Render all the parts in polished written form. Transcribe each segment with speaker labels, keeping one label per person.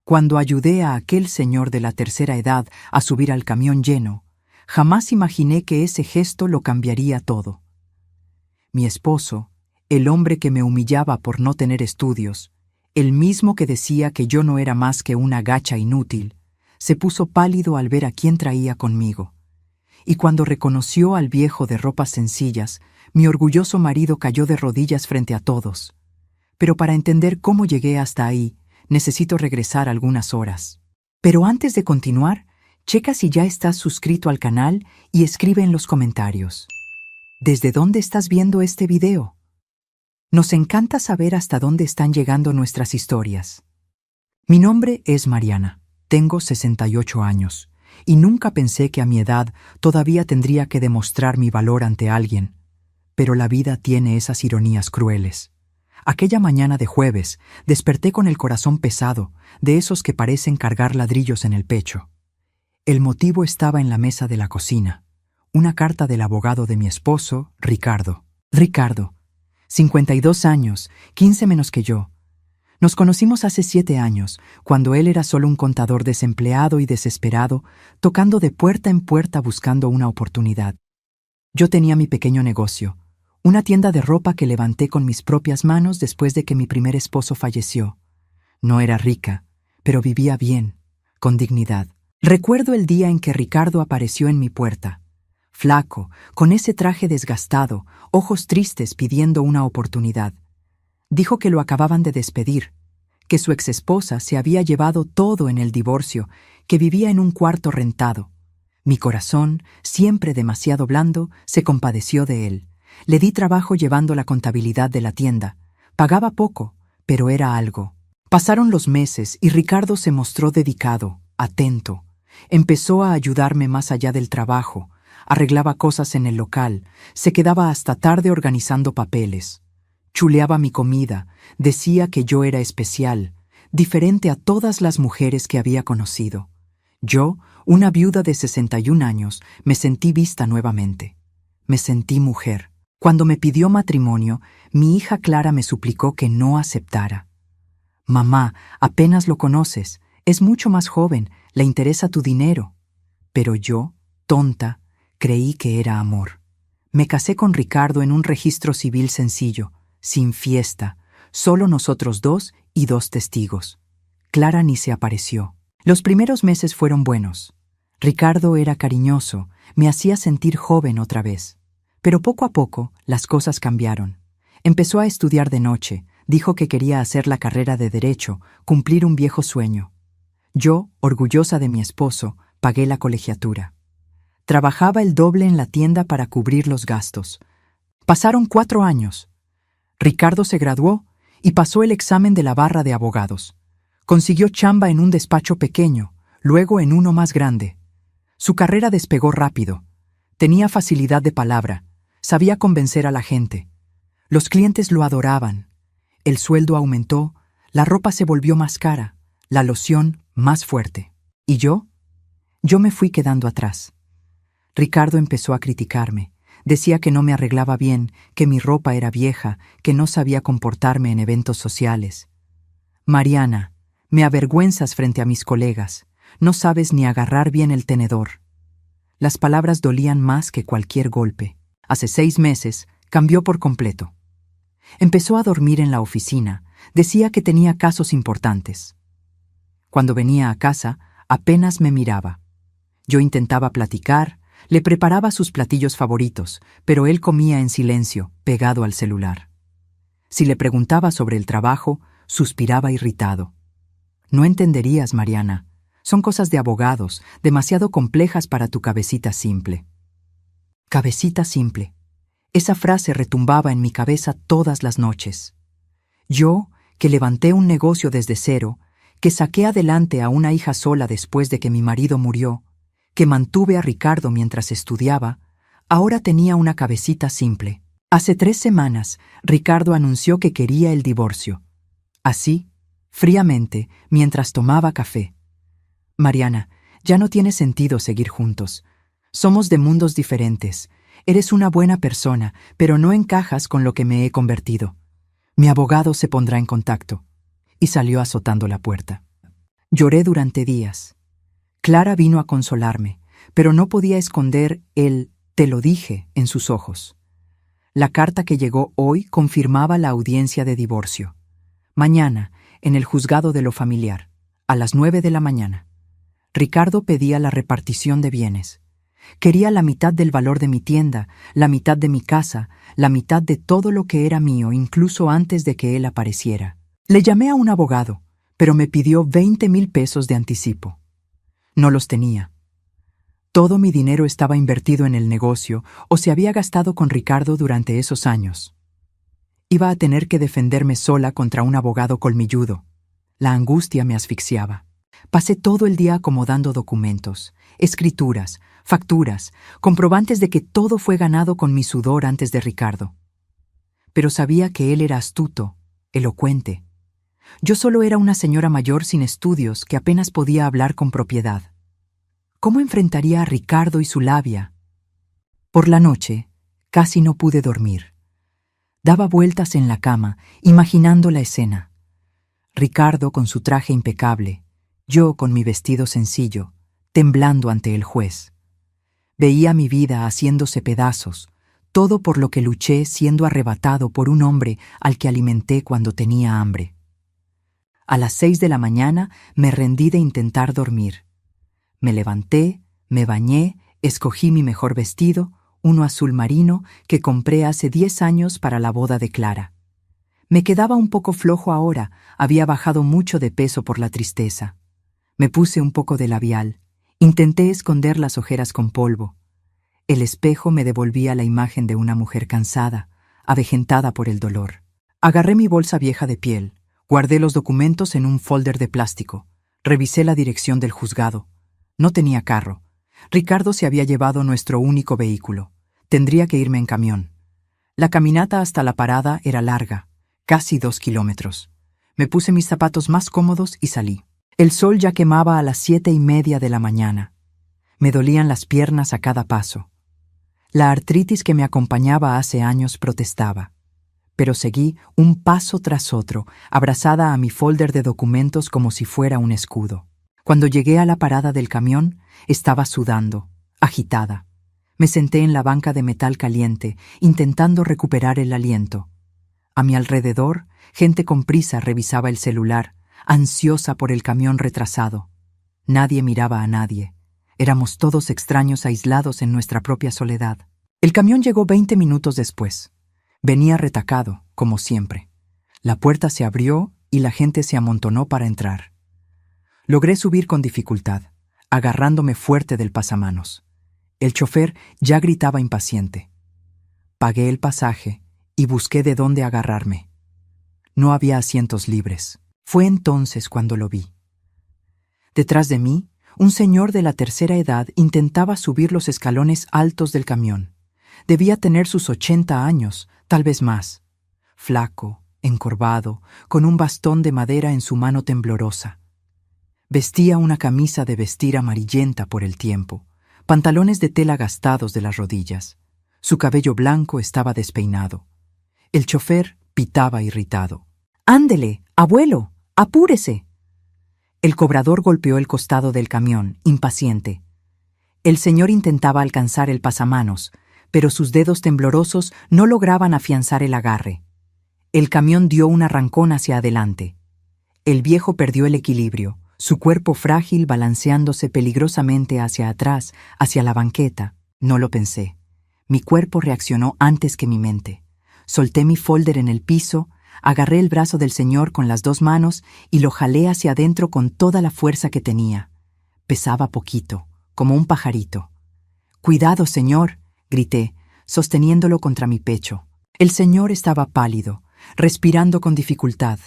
Speaker 1: Cuando ayudé a aquel señor de la tercera edad a subir al camión lleno, jamás imaginé que ese gesto lo cambiaría todo. Mi esposo, el hombre que me humillaba por no tener estudios, el mismo que decía que yo no era más que una gacha inútil, se puso pálido al ver a quién traía conmigo. Y cuando reconoció al viejo de ropas sencillas, mi orgulloso marido cayó de rodillas frente a todos. Pero para entender cómo llegué hasta ahí, necesito regresar algunas horas. Pero antes de continuar, checa si ya estás suscrito al canal y escribe en los comentarios. ¿Desde dónde estás viendo este video? Nos encanta saber hasta dónde están llegando nuestras historias. Mi nombre es Mariana, tengo 68 años, y nunca pensé que a mi edad todavía tendría que demostrar mi valor ante alguien. Pero la vida tiene esas ironías crueles. Aquella mañana de jueves, desperté con el corazón pesado, de esos que parecen cargar ladrillos en el pecho. El motivo estaba en la mesa de la cocina, una carta del abogado de mi esposo, Ricardo. Ricardo, 52 años, 15 menos que yo. Nos conocimos hace 7 años, cuando él era solo un contador desempleado y desesperado, tocando de puerta en puerta buscando una oportunidad. Yo tenía mi pequeño negocio, una tienda de ropa que levanté con mis propias manos después de que mi primer esposo falleció. No era rica, pero vivía bien, con dignidad. Recuerdo el día en que Ricardo apareció en mi puerta, flaco, con ese traje desgastado, ojos tristes pidiendo una oportunidad. Dijo que lo acababan de despedir, que su exesposa se había llevado todo en el divorcio, que vivía en un cuarto rentado. Mi corazón, siempre demasiado blando, se compadeció de él. Le di trabajo llevando la contabilidad de la tienda. Pagaba poco, pero era algo. Pasaron los meses y Ricardo se mostró dedicado, atento. Empezó a ayudarme más allá del trabajo. Arreglaba cosas en el local. Se quedaba hasta tarde organizando papeles. Chuleaba mi comida. Decía que yo era especial, diferente a todas las mujeres que había conocido. Yo, una viuda de 61 años, me sentí vista nuevamente. Me sentí mujer. Cuando me pidió matrimonio, mi hija Clara me suplicó que no aceptara. «Mamá, apenas lo conoces, es mucho más joven, le interesa tu dinero». Pero yo, tonta, creí que era amor. Me casé con Ricardo en un registro civil sencillo, sin fiesta, solo nosotros dos y 2 testigos. Clara ni se apareció. Los primeros meses fueron buenos. Ricardo era cariñoso, me hacía sentir joven otra vez. Pero poco a poco las cosas cambiaron. Empezó a estudiar de noche, dijo que quería hacer la carrera de Derecho, cumplir un viejo sueño. Yo, orgullosa de mi esposo, pagué la colegiatura. Trabajaba el doble en la tienda para cubrir los gastos. Pasaron 4 años. Ricardo se graduó y pasó el examen de la barra de abogados. Consiguió chamba en un despacho pequeño, luego en uno más grande. Su carrera despegó rápido. Tenía facilidad de palabra. Sabía convencer a la gente. Los clientes lo adoraban. El sueldo aumentó, la ropa se volvió más cara, la loción más fuerte. ¿Y yo? Yo me fui quedando atrás. Ricardo empezó a criticarme. Decía que no me arreglaba bien, que mi ropa era vieja, que no sabía comportarme en eventos sociales. «Mariana, me avergüenzas frente a mis colegas. No sabes ni agarrar bien el tenedor». Las palabras dolían más que cualquier golpe. Hace 6 meses, cambió por completo. Empezó a dormir en la oficina. Decía que tenía casos importantes. Cuando venía a casa, apenas me miraba. Yo intentaba platicar, le preparaba sus platillos favoritos, pero él comía en silencio, pegado al celular. Si le preguntaba sobre el trabajo, suspiraba irritado. «No entenderías, Mariana. Son cosas de abogados, demasiado complejas para tu cabecita simple». Cabecita simple. Esa frase retumbaba en mi cabeza todas las noches. Yo, que levanté un negocio desde cero, que saqué adelante a una hija sola después de que mi marido murió, que mantuve a Ricardo mientras estudiaba, ahora tenía una cabecita simple. Hace 3 semanas, Ricardo anunció que quería el divorcio. Así, fríamente, mientras tomaba café. «Mariana, ya no tiene sentido seguir juntos. Somos de mundos diferentes. Eres una buena persona, pero no encajas con lo que me he convertido. Mi abogado se pondrá en contacto». Y salió azotando la puerta. Lloré durante días. Clara vino a consolarme, pero no podía esconder el «te lo dije» en sus ojos. La carta que llegó hoy confirmaba la audiencia de divorcio. Mañana, en el juzgado de lo familiar, a las 9 de la mañana. Ricardo pedía la repartición de bienes. Quería la mitad del valor de mi tienda, la mitad de mi casa, la mitad de todo lo que era mío, incluso antes de que él apareciera. Le llamé a un abogado, pero me pidió 20,000 pesos de anticipo. No los tenía. Todo mi dinero estaba invertido en el negocio o se había gastado con Ricardo durante esos años. Iba a tener que defenderme sola contra un abogado colmilludo. La angustia me asfixiaba. Pasé todo el día acomodando documentos, escrituras, facturas, comprobantes de que todo fue ganado con mi sudor antes de Ricardo. Pero sabía que él era astuto, elocuente. Yo solo era una señora mayor sin estudios que apenas podía hablar con propiedad. ¿Cómo enfrentaría a Ricardo y su labia? Por la noche, casi no pude dormir. Daba vueltas en la cama, imaginando la escena. Ricardo con su traje impecable, yo con mi vestido sencillo, temblando ante el juez. Veía mi vida haciéndose pedazos, todo por lo que luché siendo arrebatado por un hombre al que alimenté cuando tenía hambre. A las 6 de la mañana me rendí de intentar dormir. Me levanté, me bañé, escogí mi mejor vestido, uno azul marino que compré hace 10 años para la boda de Clara. Me quedaba un poco flojo ahora, había bajado mucho de peso por la tristeza. Me puse un poco de labial, intenté esconder las ojeras con polvo. El espejo me devolvía la imagen de una mujer cansada, avejentada por el dolor. Agarré mi bolsa vieja de piel, guardé los documentos en un folder de plástico, revisé la dirección del juzgado. No tenía carro. Ricardo se había llevado nuestro único vehículo. Tendría que irme en camión. La caminata hasta la parada era larga, casi 2 kilómetros. Me puse mis zapatos más cómodos y salí. El sol ya quemaba a las 7:30 de la mañana. Me dolían las piernas a cada paso. La artritis que me acompañaba hace años protestaba. Pero seguí un paso tras otro, abrazada a mi folder de documentos como si fuera un escudo. Cuando llegué a la parada del camión, estaba sudando, agitada. Me senté en la banca de metal caliente, intentando recuperar el aliento. A mi alrededor, gente con prisa revisaba el celular, ansiosa por el camión retrasado. Nadie miraba a nadie. Éramos todos extraños aislados en nuestra propia soledad. El camión llegó 20 minutos después. Venía retacado, como siempre. La puerta se abrió y la gente se amontonó para entrar. Logré subir con dificultad, agarrándome fuerte del pasamanos. El chofer ya gritaba impaciente. Pagué el pasaje y busqué de dónde agarrarme. No había asientos libres. Fue entonces cuando lo vi. Detrás de mí, un señor de la tercera edad intentaba subir los escalones altos del camión. Debía tener sus 80 años, tal vez más. Flaco, encorvado, con un bastón de madera en su mano temblorosa. Vestía una camisa de vestir amarillenta por el tiempo, pantalones de tela gastados de las rodillas. Su cabello blanco estaba despeinado. El chofer pitaba irritado. «¡Ándele, abuelo! ¡Apúrese!». El cobrador golpeó el costado del camión, impaciente. El señor intentaba alcanzar el pasamanos, pero sus dedos temblorosos no lograban afianzar el agarre. El camión dio un arrancón hacia adelante. El viejo perdió el equilibrio, su cuerpo frágil balanceándose peligrosamente hacia atrás, hacia la banqueta. No lo pensé. Mi cuerpo reaccionó antes que mi mente. Solté mi folder en el piso, agarré el brazo del señor con las 2 manos y lo jalé hacia adentro con toda la fuerza que tenía. Pesaba poquito, como un pajarito. «¡Cuidado, señor!», grité, sosteniéndolo contra mi pecho. El señor estaba pálido, respirando con dificultad.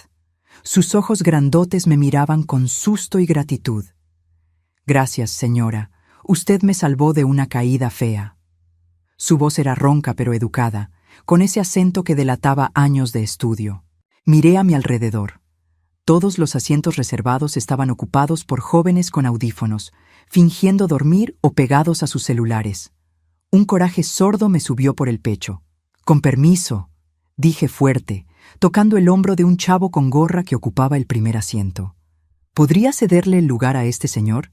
Speaker 1: Sus ojos grandotes me miraban con susto y gratitud. «Gracias, señora. Usted me salvó de una caída fea». Su voz era ronca pero educada, con ese acento que delataba años de estudio. Miré a mi alrededor. Todos los asientos reservados estaban ocupados por jóvenes con audífonos, fingiendo dormir o pegados a sus celulares. Un coraje sordo me subió por el pecho. «Con permiso», dije fuerte, tocando el hombro de un chavo con gorra que ocupaba el primer asiento. ¿Podría cederle el lugar a este señor?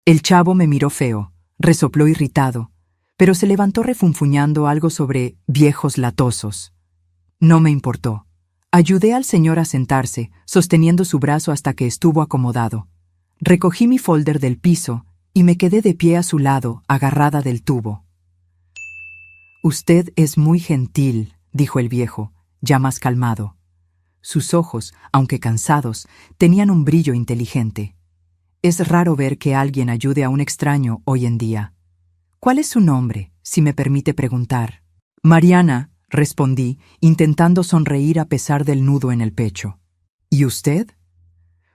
Speaker 1: El chavo me miró feo, resopló irritado, pero se levantó refunfuñando algo sobre viejos latosos. No me importó. Ayudé al señor a sentarse, sosteniendo su brazo hasta que estuvo acomodado. Recogí mi folder del piso y me quedé de pie a su lado, agarrada del tubo. «Usted es muy gentil», dijo el viejo, ya más calmado. Sus ojos, aunque cansados, tenían un brillo inteligente. Es raro ver que alguien ayude a un extraño hoy en día. «¿Cuál es su nombre, si me permite preguntar?» «Mariana», respondí, intentando sonreír a pesar del nudo en el pecho. «¿Y usted?»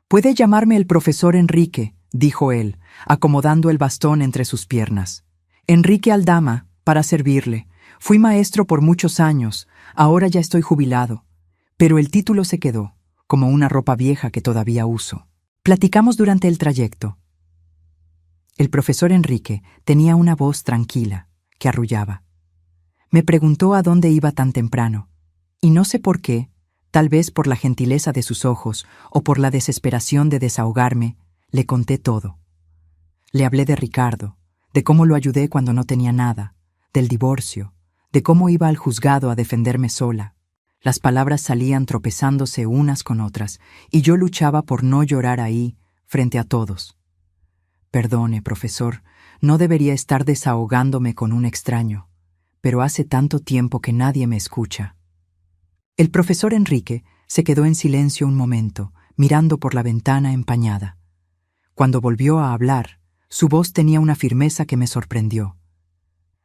Speaker 1: «Puede llamarme el profesor Enrique», dijo él, acomodando el bastón entre sus piernas. «Enrique Aldama, para servirle. Fui maestro por muchos años, ahora ya estoy jubilado. Pero el título se quedó, como una ropa vieja que todavía uso». Platicamos durante el trayecto. El profesor Enrique tenía una voz tranquila, que arrullaba. Me preguntó a dónde iba tan temprano, y no sé por qué, tal vez por la gentileza de sus ojos o por la desesperación de desahogarme, le conté todo. Le hablé de Ricardo, de cómo lo ayudé cuando no tenía nada, del divorcio, de cómo iba al juzgado a defenderme sola. Las palabras salían tropezándose unas con otras, y yo luchaba por no llorar ahí, frente a todos. Perdone, profesor, no debería estar desahogándome con un extraño, pero hace tanto tiempo que nadie me escucha. El profesor Enrique se quedó en silencio un momento, mirando por la ventana empañada. Cuando volvió a hablar, su voz tenía una firmeza que me sorprendió.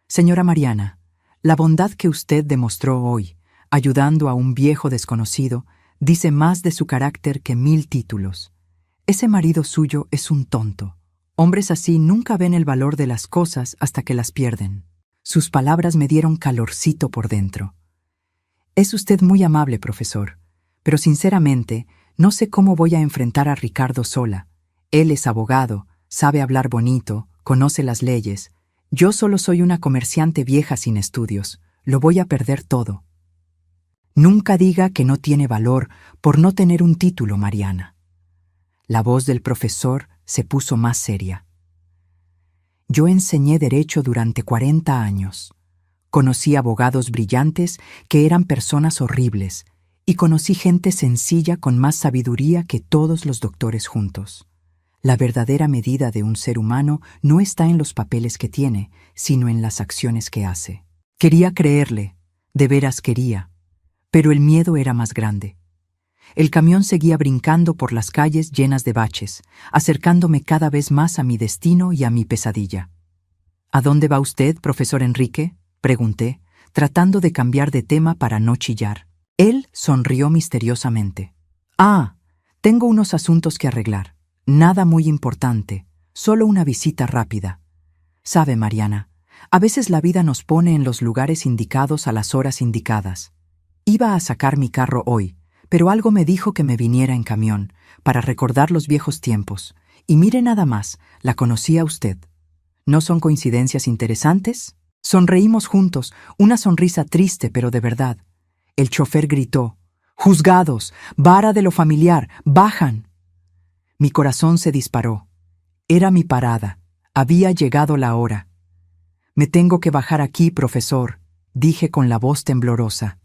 Speaker 1: «Señora Mariana, la bondad que usted demostró hoy, ayudando a un viejo desconocido, dice más de su carácter que 1000 títulos. Ese marido suyo es un tonto. Hombres así nunca ven el valor de las cosas hasta que las pierden». Sus palabras me dieron calorcito por dentro. «Es usted muy amable, profesor, pero sinceramente no sé cómo voy a enfrentar a Ricardo sola. Él es abogado, sabe hablar bonito, conoce las leyes. Yo solo soy una comerciante vieja sin estudios. Lo voy a perder todo». «Nunca diga que no tiene valor por no tener un título, Mariana». La voz del profesor se puso más seria. «Yo enseñé derecho durante 40 años. Conocí abogados brillantes que eran personas horribles, y conocí gente sencilla con más sabiduría que todos los doctores juntos. La verdadera medida de un ser humano no está en los papeles que tiene, sino en las acciones que hace». Quería creerle, de veras quería, pero el miedo era más grande. El camión seguía brincando por las calles llenas de baches, acercándome cada vez más a mi destino y a mi pesadilla. «¿A dónde va usted, profesor Enrique?», pregunté, tratando de cambiar de tema para no chillar. Él sonrió misteriosamente. «Ah, tengo unos asuntos que arreglar. Nada muy importante, solo una visita rápida. Sabe, Mariana, a veces la vida nos pone en los lugares indicados a las horas indicadas. Iba a sacar mi carro hoy, pero algo me dijo que me viniera en camión, para recordar los viejos tiempos. Y mire nada más, la conocí a usted. ¿No son coincidencias interesantes?». Sonreímos juntos, una sonrisa triste pero de verdad. El chofer gritó: «¡Juzgados! ¡Vara de lo familiar! ¡Bajan!». Mi corazón se disparó. Era mi parada. Había llegado la hora. «Me tengo que bajar aquí, profesor», dije con la voz temblorosa.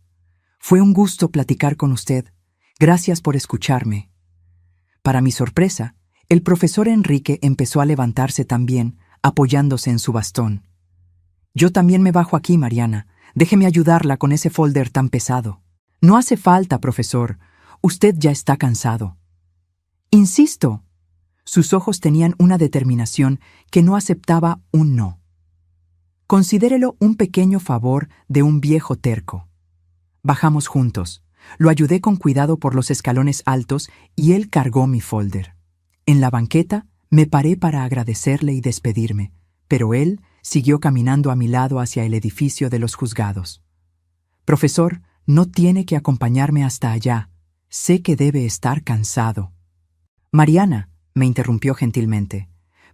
Speaker 1: «Fue un gusto platicar con usted. Gracias por escucharme». Para mi sorpresa, el profesor Enrique empezó a levantarse también, apoyándose en su bastón. «Yo también me bajo aquí, Mariana. Déjeme ayudarla con ese folder tan pesado». «No hace falta, profesor. Usted ya está cansado». «Insisto». Sus ojos tenían una determinación que no aceptaba un no. «Considérelo un pequeño favor de un viejo terco». Bajamos juntos. Lo ayudé con cuidado por los escalones altos y él cargó mi folder. En la banqueta me paré para agradecerle y despedirme, pero él siguió caminando a mi lado hacia el edificio de los juzgados. «Profesor, no tiene que acompañarme hasta allá. Sé que debe estar cansado». «Mariana», me interrumpió gentilmente,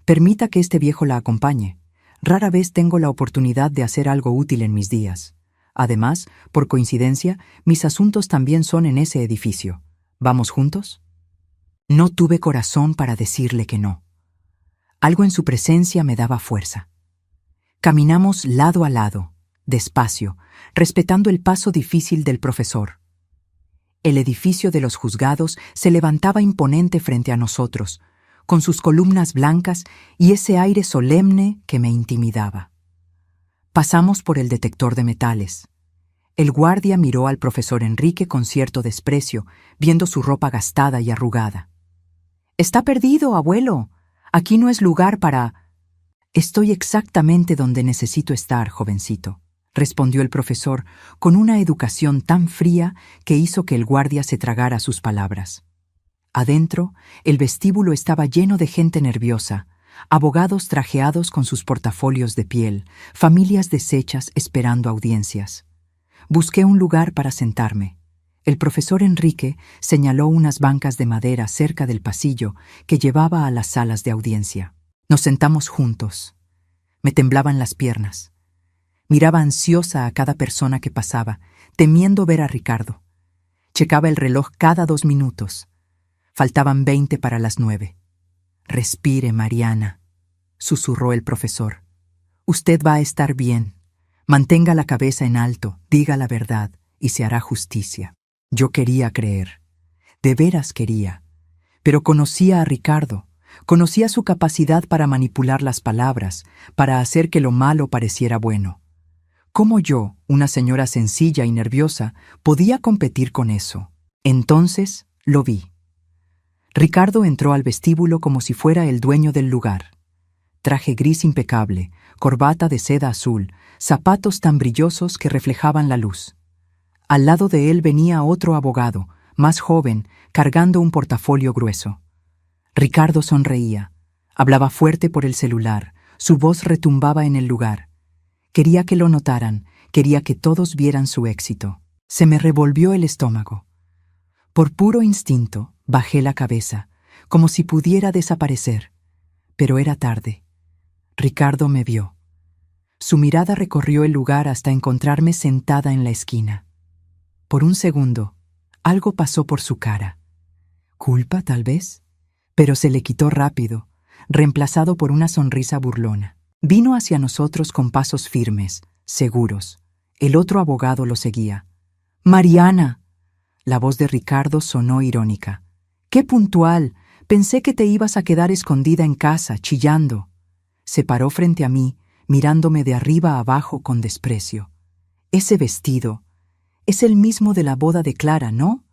Speaker 1: «permita que este viejo la acompañe. Rara vez tengo la oportunidad de hacer algo útil en mis días. Además, por coincidencia, mis asuntos también son en ese edificio. ¿Vamos juntos?». No tuve corazón para decirle que no. Algo en su presencia me daba fuerza. Caminamos lado a lado, despacio, respetando el paso difícil del profesor. El edificio de los juzgados se levantaba imponente frente a nosotros, con sus columnas blancas y ese aire solemne que me intimidaba. Pasamos por el detector de metales. El guardia miró al profesor Enrique con cierto desprecio, viendo su ropa gastada y arrugada. «Está perdido, abuelo. Aquí no es lugar para...» «Estoy exactamente donde necesito estar, jovencito», respondió el profesor con una educación tan fría que hizo que el guardia se tragara sus palabras. Adentro, el vestíbulo estaba lleno de gente nerviosa, abogados trajeados con sus portafolios de piel, familias deshechas esperando audiencias. Busqué un lugar para sentarme. El profesor Enrique señaló unas bancas de madera cerca del pasillo que llevaba a las salas de audiencia. Nos sentamos juntos. Me temblaban las piernas. Miraba ansiosa a cada persona que pasaba, temiendo ver a Ricardo. Checaba el reloj cada 2 minutos. Faltaban 20 para las 9. «Respire, Mariana», susurró el profesor. «Usted va a estar bien. Mantenga la cabeza en alto, diga la verdad, y se hará justicia». Yo quería creer. De veras quería. Pero conocía a Ricardo. Conocía su capacidad para manipular las palabras, para hacer que lo malo pareciera bueno. ¿Cómo yo, una señora sencilla y nerviosa, podía competir con eso? Entonces lo vi. Ricardo entró al vestíbulo como si fuera el dueño del lugar. Traje gris impecable, corbata de seda azul, zapatos tan brillosos que reflejaban la luz. Al lado de él venía otro abogado, más joven, cargando un portafolio grueso. Ricardo sonreía. Hablaba fuerte por el celular. Su voz retumbaba en el lugar. Quería que lo notaran, quería que todos vieran su éxito. Se me revolvió el estómago. Por puro instinto, bajé la cabeza, como si pudiera desaparecer. Pero era tarde. Ricardo me vio. Su mirada recorrió el lugar hasta encontrarme sentada en la esquina. Por un segundo, algo pasó por su cara. ¿Culpa, tal vez? Pero se le quitó rápido, reemplazado por una sonrisa burlona. Vino hacia nosotros con pasos firmes, seguros. El otro abogado lo seguía. «Mariana». La voz de Ricardo sonó irónica. «¡Qué puntual! Pensé que te ibas a quedar escondida en casa, chillando». Se paró frente a mí, mirándome de arriba a abajo con desprecio. «Ese vestido es el mismo de la boda de Clara, ¿no?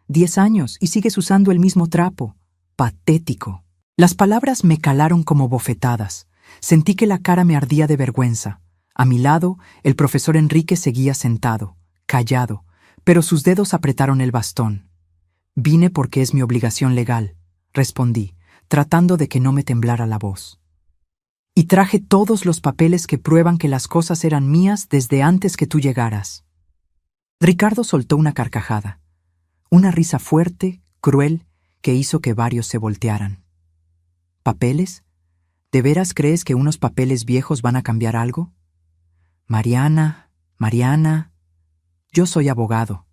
Speaker 1: 10 años y sigues usando el mismo trapo. Patético». Las palabras me calaron como bofetadas. Sentí que la cara me ardía de vergüenza. A mi lado, el profesor Enrique seguía sentado, callado, pero sus dedos apretaron el bastón. «Vine porque es mi obligación legal», respondí, tratando de que no me temblara la voz. «Y traje todos los papeles que prueban que las cosas eran mías desde antes que tú llegaras». Ricardo soltó una carcajada, una risa fuerte, cruel, que hizo que varios se voltearan. «¿Papeles? ¿De veras crees que unos papeles viejos van a cambiar algo? Mariana, yo soy abogado.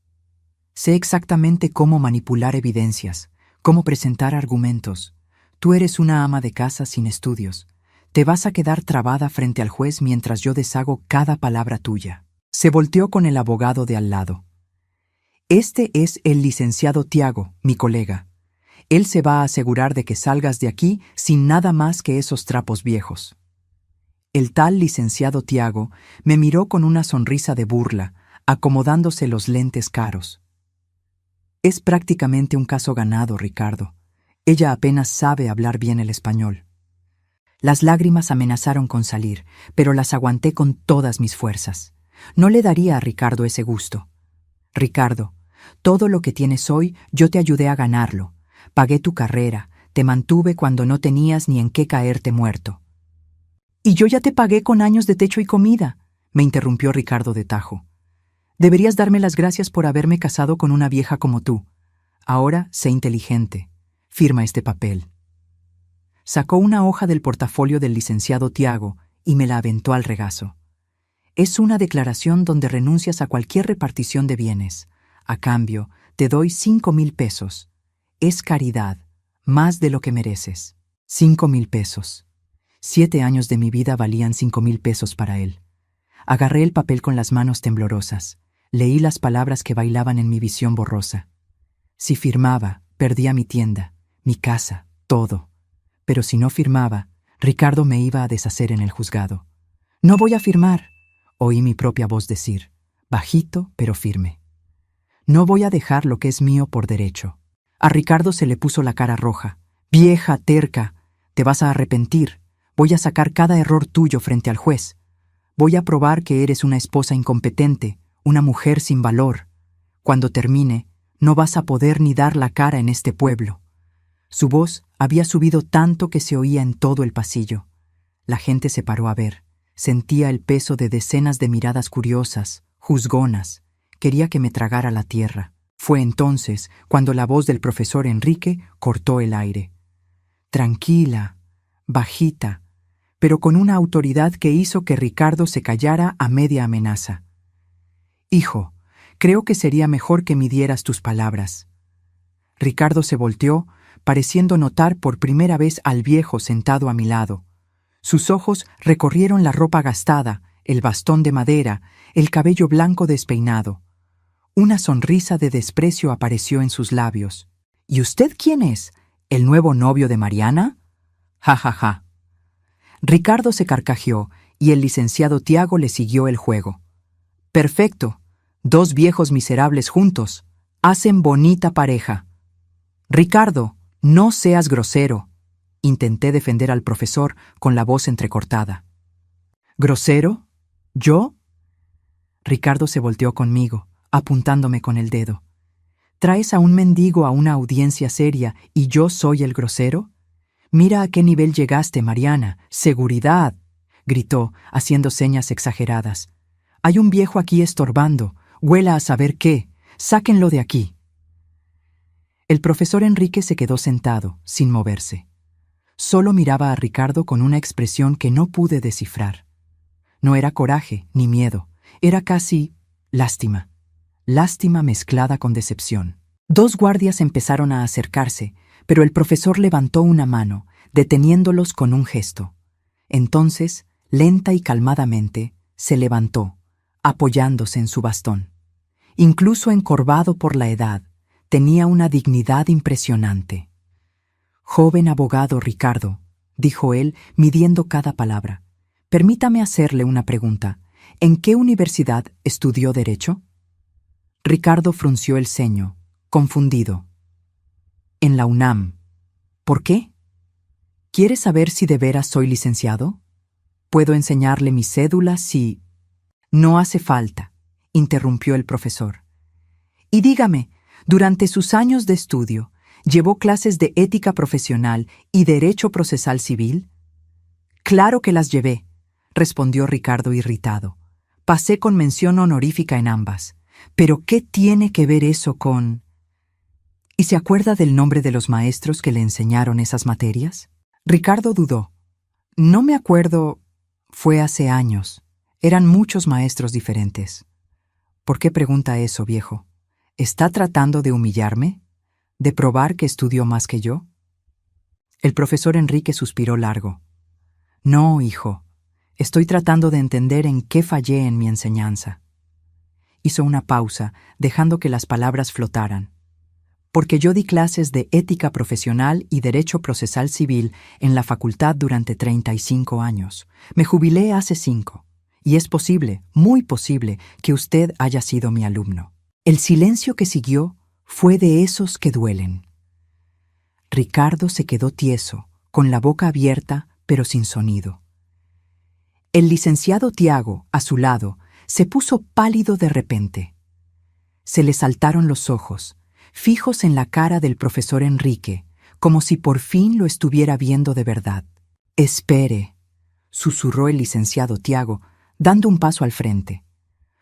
Speaker 1: Sé exactamente cómo manipular evidencias, cómo presentar argumentos. Tú eres una ama de casa sin estudios. Te vas a quedar trabada frente al juez mientras yo deshago cada palabra tuya». Se volteó con el abogado de al lado. «Este es el licenciado Tiago, mi colega. Él se va a asegurar de que salgas de aquí sin nada más que esos trapos viejos». El tal licenciado Tiago me miró con una sonrisa de burla, acomodándose los lentes caros. «Es prácticamente un caso ganado, Ricardo. Ella apenas sabe hablar bien el español». Las lágrimas amenazaron con salir, pero las aguanté con todas mis fuerzas. No le daría a Ricardo ese gusto. «Ricardo, todo lo que tienes hoy yo te ayudé a ganarlo. Pagué tu carrera, te mantuve cuando no tenías ni en qué caerte muerto». «Y yo ya te pagué con años de techo y comida», me interrumpió Ricardo de tajo. «Deberías darme las gracias por haberme casado con una vieja como tú. Ahora sé inteligente. Firma este papel». Sacó una hoja del portafolio del licenciado Tiago y me la aventó al regazo. «Es una declaración donde renuncias a cualquier repartición de bienes. A cambio, te doy 5,000 pesos. Es caridad. Más de lo que mereces. 5,000 pesos. 7 años de mi vida valían 5,000 pesos para él. Agarré el papel con las manos temblorosas. Leí las palabras que bailaban en mi visión borrosa. Si firmaba, perdía mi tienda, mi casa, todo. Pero si no firmaba, Ricardo me iba a deshacer en el juzgado. «No voy a firmar», oí mi propia voz decir, bajito pero firme. «No voy a dejar lo que es mío por derecho». A Ricardo se le puso la cara roja. «Vieja, terca, te vas a arrepentir. Voy a sacar cada error tuyo frente al juez. Voy a probar que eres una esposa incompetente, una mujer sin valor. Cuando termine, no vas a poder ni dar la cara en este pueblo». Su voz había subido tanto que se oía en todo el pasillo. La gente se paró a ver. Sentía el peso de decenas de miradas curiosas, juzgonas. Quería que me tragara la tierra. Fue entonces cuando la voz del profesor Enrique cortó el aire. Tranquila, bajita, pero con una autoridad que hizo que Ricardo se callara a media amenaza. «Hijo, creo que sería mejor que midieras tus palabras». Ricardo se volteó, pareciendo notar por primera vez al viejo sentado a mi lado. Sus ojos recorrieron la ropa gastada, el bastón de madera, el cabello blanco despeinado. Una sonrisa de desprecio apareció en sus labios. «¿Y usted quién es? ¿El nuevo novio de Mariana?» «Ja, ja, ja». Ricardo se carcajeó y el licenciado Tiago le siguió el juego. «Perfecto. 2 viejos miserables juntos. Hacen bonita pareja». «Ricardo, no seas grosero», intenté defender al profesor con la voz entrecortada. «¿Grosero? ¿Yo?» Ricardo se volteó conmigo, apuntándome con el dedo. «¿Traes a un mendigo a una audiencia seria y yo soy el grosero? Mira a qué nivel llegaste, Mariana. ¡Seguridad!», gritó, haciendo señas exageradas. «Hay un viejo aquí estorbando. Huela a saber qué. Sáquenlo de aquí». El profesor Enrique se quedó sentado, sin moverse. Solo miraba a Ricardo con una expresión que no pude descifrar. No era coraje ni miedo, era casi lástima. Lástima mezclada con decepción. 2 guardias empezaron a acercarse, pero el profesor levantó una mano, deteniéndolos con un gesto. Entonces, lenta y calmadamente, se levantó, apoyándose en su bastón. Incluso encorvado por la edad, tenía una dignidad impresionante. «Joven abogado Ricardo», dijo él, midiendo cada palabra, «permítame hacerle una pregunta. ¿En qué universidad estudió Derecho?» Ricardo frunció el ceño, confundido. «En la UNAM». «¿Por qué? ¿Quiere saber si de veras soy licenciado? ¿Puedo enseñarle mi cédula si...» «No hace falta», interrumpió el profesor. «Y dígame, durante sus años de estudio, ¿llevó clases de ética profesional y derecho procesal civil?» «Claro que las llevé», respondió Ricardo irritado. «Pasé con mención honorífica en ambas. ¿Pero qué tiene que ver eso con...?» «¿Y se acuerda del nombre de los maestros que le enseñaron esas materias?» Ricardo dudó. «No me acuerdo. Fue hace años. Eran muchos maestros diferentes». «¿Por qué pregunta eso, viejo? ¿Está tratando de humillarme? ¿De probar que estudió más que yo?» El profesor Enrique suspiró largo. «No, hijo. Estoy tratando de entender en qué fallé en mi enseñanza». Hizo una pausa, dejando que las palabras flotaran. «Porque yo di clases de ética profesional y derecho procesal civil en la facultad durante 35 años. Me jubilé hace 5. Y es posible, muy posible, que usted haya sido mi alumno». El silencio que siguió fue de esos que duelen. Ricardo se quedó tieso, con la boca abierta, pero sin sonido. El licenciado Tiago, a su lado, se puso pálido de repente. Se le saltaron los ojos, fijos en la cara del profesor Enrique, como si por fin lo estuviera viendo de verdad. «Espere», susurró el licenciado Tiago, dando un paso al frente.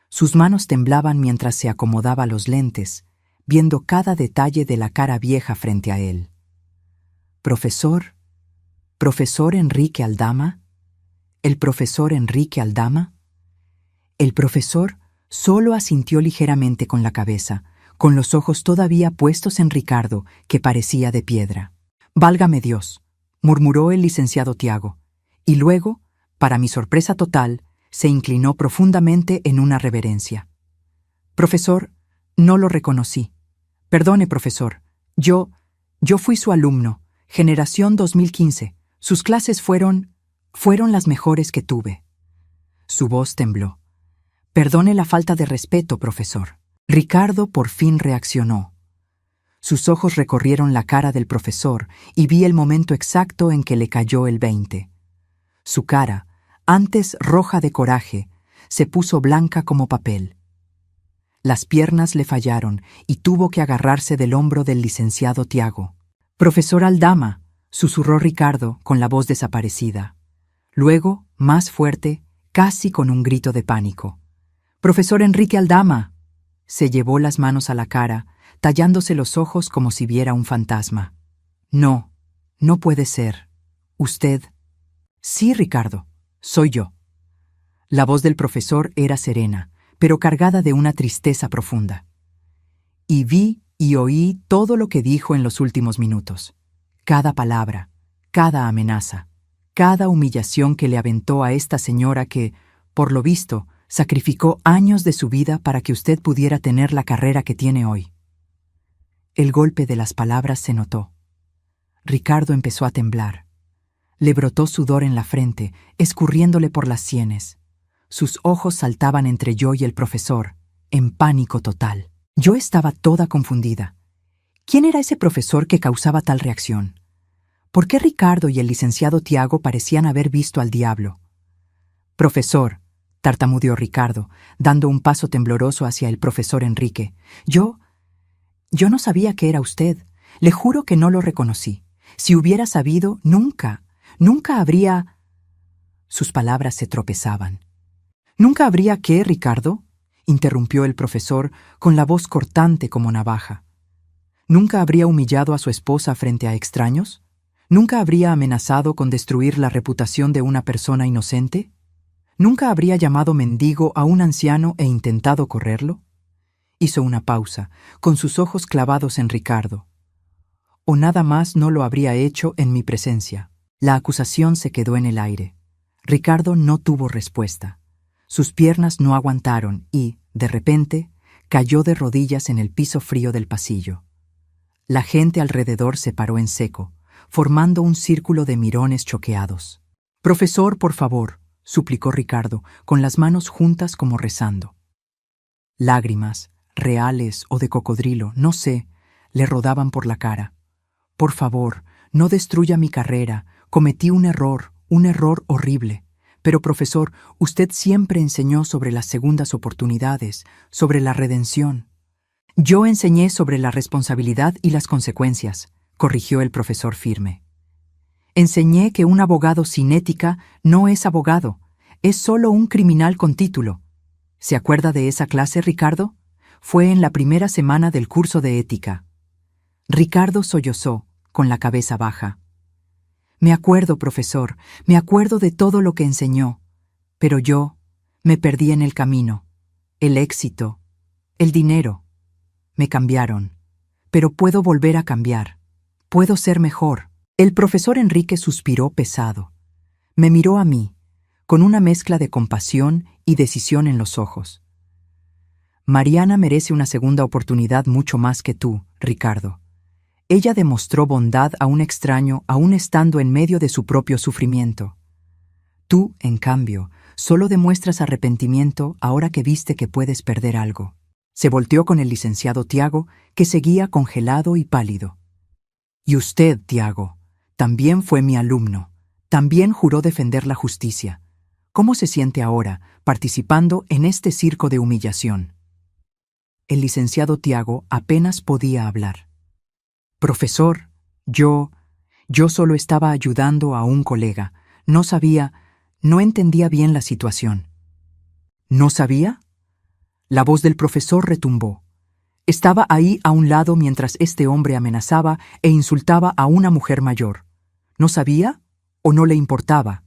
Speaker 1: Sus manos temblaban mientras se acomodaba los lentes, viendo cada detalle de la cara vieja frente a él. «¿Profesor? ¿Profesor Enrique Aldama? ¿El profesor Enrique Aldama?» El profesor solo asintió ligeramente con la cabeza, con los ojos todavía puestos en Ricardo, que parecía de piedra. Válgame Dios, murmuró el licenciado Tiago, y luego, para mi sorpresa total, se inclinó profundamente en una reverencia. Profesor, no lo reconocí. Perdone, profesor. Yo fui su alumno, generación 2015. Sus clases fueron las mejores que tuve. Su voz tembló. Perdone la falta de respeto, profesor. Ricardo por fin reaccionó. Sus ojos recorrieron la cara del profesor y vi el momento exacto en que le cayó el 20. Su cara, antes roja de coraje, se puso blanca como papel. Las piernas le fallaron y tuvo que agarrarse del hombro del licenciado Tiago. «Profesor Aldama», susurró Ricardo con la voz desaparecida. Luego, más fuerte, casi con un grito de pánico. «Profesor Enrique Aldama». Se llevó las manos a la cara, tallándose los ojos como si viera un fantasma. «No, no puede ser. Usted». «Sí, Ricardo, soy yo». La voz del profesor era serena, pero cargada de una tristeza profunda. Y vi y oí todo lo que dijo en los últimos minutos. Cada palabra, cada amenaza, cada humillación que le aventó a esta señora que, por lo visto, sacrificó años de su vida para que usted pudiera tener la carrera que tiene hoy. El golpe de las palabras se notó. Ricardo empezó a temblar. Le brotó sudor en la frente, escurriéndole por las sienes. Sus ojos saltaban entre yo y el profesor, en pánico total. Yo estaba toda confundida. ¿Quién era ese profesor que causaba tal reacción? ¿Por qué Ricardo y el licenciado Tiago parecían haber visto al diablo? «Profesor», tartamudeó Ricardo, dando un paso tembloroso hacia el profesor Enrique. Yo no sabía que era usted. Le juro que no lo reconocí. Si hubiera sabido, nunca habría... Sus palabras se tropezaban. «¿Nunca habría qué, Ricardo?», interrumpió el profesor con la voz cortante como navaja. «¿Nunca habría humillado a su esposa frente a extraños? ¿Nunca habría amenazado con destruir la reputación de una persona inocente? ¿Nunca habría llamado mendigo a un anciano e intentado correrlo?» Hizo una pausa, con sus ojos clavados en Ricardo. «¿O nada más no lo habría hecho en mi presencia?» La acusación se quedó en el aire. Ricardo no tuvo respuesta. Sus piernas no aguantaron y, de repente, cayó de rodillas en el piso frío del pasillo. La gente alrededor se paró en seco, formando un círculo de mirones choqueados. «Profesor, por favor», suplicó Ricardo, con las manos juntas como rezando. Lágrimas, reales o de cocodrilo, no sé, le rodaban por la cara. «Por favor, no destruya mi carrera. Cometí un error horrible. Pero, profesor, usted siempre enseñó sobre las segundas oportunidades, sobre la redención». «Yo enseñé sobre la responsabilidad y las consecuencias», corrigió el profesor firme. «Enseñé que un abogado sin ética no es abogado, es solo un criminal con título. ¿Se acuerda de esa clase, Ricardo? Fue en la primera semana del curso de ética». Ricardo sollozó, con la cabeza baja. «Me acuerdo, profesor, me acuerdo de todo lo que enseñó, pero yo me perdí en el camino. El éxito, el dinero, me cambiaron. Pero puedo volver a cambiar. Puedo ser mejor». El profesor Enrique suspiró pesado. Me miró a mí, con una mezcla de compasión y decisión en los ojos. «Mariana merece una segunda oportunidad mucho más que tú, Ricardo. Ella demostró bondad a un extraño aún estando en medio de su propio sufrimiento. Tú, en cambio, solo demuestras arrepentimiento ahora que viste que puedes perder algo». Se volteó con el licenciado Tiago, que seguía congelado y pálido. «Y usted, Tiago, también fue mi alumno. También juró defender la justicia. ¿Cómo se siente ahora, participando en este circo de humillación?» El licenciado Tiago apenas podía hablar. «Profesor, yo solo estaba ayudando a un colega. No entendía bien la situación». «¿No sabía?» La voz del profesor retumbó. «Estaba ahí a un lado mientras este hombre amenazaba e insultaba a una mujer mayor. ¿No sabía o no le importaba?»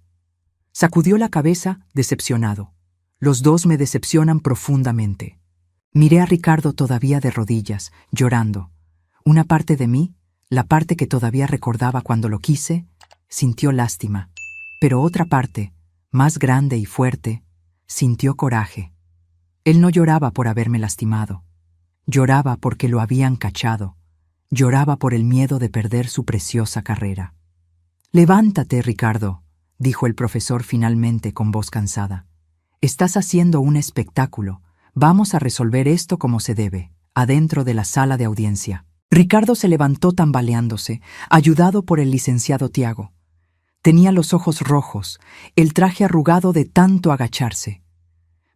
Speaker 1: Sacudió la cabeza, decepcionado. «Los dos me decepcionan profundamente». Miré a Ricardo todavía de rodillas, llorando. Una parte de mí, La parte que todavía recordaba cuando lo quise, sintió lástima, pero otra parte, más grande y fuerte, sintió coraje. Él no lloraba por haberme lastimado, lloraba porque lo habían cachado, lloraba por el miedo de perder su preciosa carrera. «Levántate, Ricardo», dijo el profesor finalmente con voz cansada. «Estás haciendo un espectáculo. Vamos a resolver esto como se debe, adentro de la sala de audiencia». Ricardo se levantó tambaleándose, ayudado por el licenciado Tiago. Tenía los ojos rojos, el traje arrugado de tanto agacharse.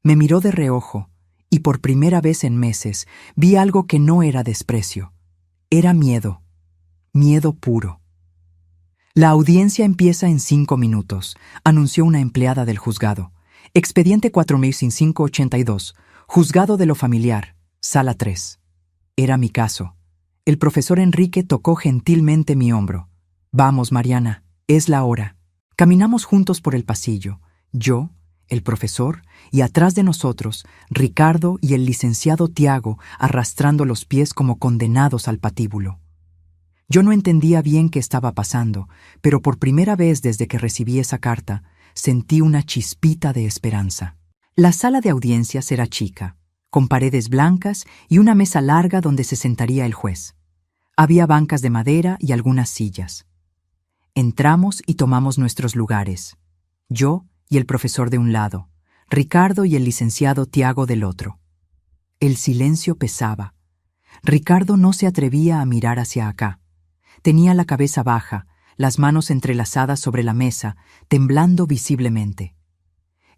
Speaker 1: Me miró de reojo, y por primera vez en meses vi algo que no era desprecio. Era miedo, miedo puro. «La audiencia empieza en 5 minutos», anunció una empleada del juzgado. «Expediente 4582, juzgado de lo familiar, sala 3». Era mi caso. El profesor Enrique tocó gentilmente mi hombro. «Vamos, Mariana, es la hora». Caminamos juntos por el pasillo, yo, el profesor, y atrás de nosotros, Ricardo y el licenciado Tiago arrastrando los pies como condenados al patíbulo. Yo no entendía bien qué estaba pasando, pero por primera vez desde que recibí esa carta, sentí una chispita de esperanza. La sala de audiencias era chica, con paredes blancas y una mesa larga donde se sentaría el juez. Había bancas de madera y algunas sillas. Entramos y tomamos nuestros lugares. Yo y el profesor de un lado, Ricardo y el licenciado Tiago del otro. El silencio pesaba. Ricardo no se atrevía a mirar hacia acá. Tenía la cabeza baja, las manos entrelazadas sobre la mesa, temblando visiblemente.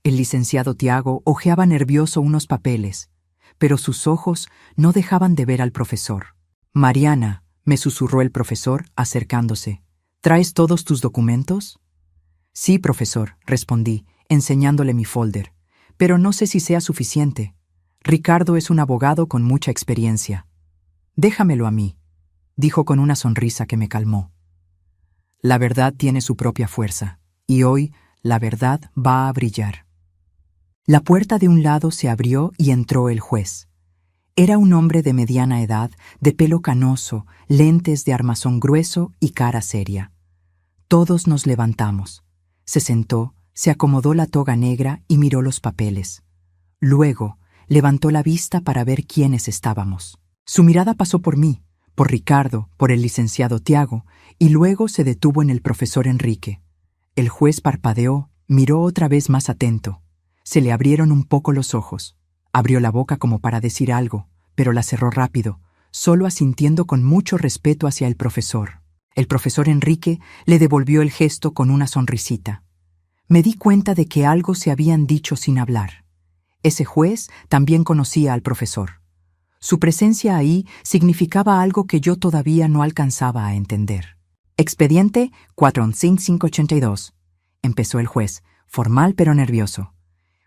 Speaker 1: El licenciado Tiago hojeaba nervioso unos papeles, pero sus ojos no dejaban de ver al profesor. «Mariana», me susurró el profesor, acercándose, «¿traes todos tus documentos?» «Sí, profesor», respondí, enseñándole mi folder, «pero no sé si sea suficiente. Ricardo es un abogado con mucha experiencia». «Déjamelo a mí», dijo con una sonrisa que me calmó. La verdad tiene su propia fuerza, y hoy la verdad va a brillar. La puerta de un lado se abrió y entró el juez. Era un hombre de mediana edad, de pelo canoso, lentes de armazón grueso y cara seria. Todos nos levantamos. Se sentó, se acomodó la toga negra y miró los papeles. Luego levantó la vista para ver quiénes estábamos. Su mirada pasó por mí, por Ricardo, por el licenciado Tiago, y luego se detuvo en el profesor Enrique. El juez parpadeó, miró otra vez más atento. Se le abrieron un poco los ojos. Abrió la boca como para decir algo, pero la cerró rápido, solo asintiendo con mucho respeto hacia el profesor. El profesor Enrique le devolvió el gesto con una sonrisita. Me di cuenta de que algo se habían dicho sin hablar. Ese juez también conocía al profesor. Su presencia ahí significaba algo que yo todavía no alcanzaba a entender. «Expediente 4582», empezó el juez, formal pero nervioso.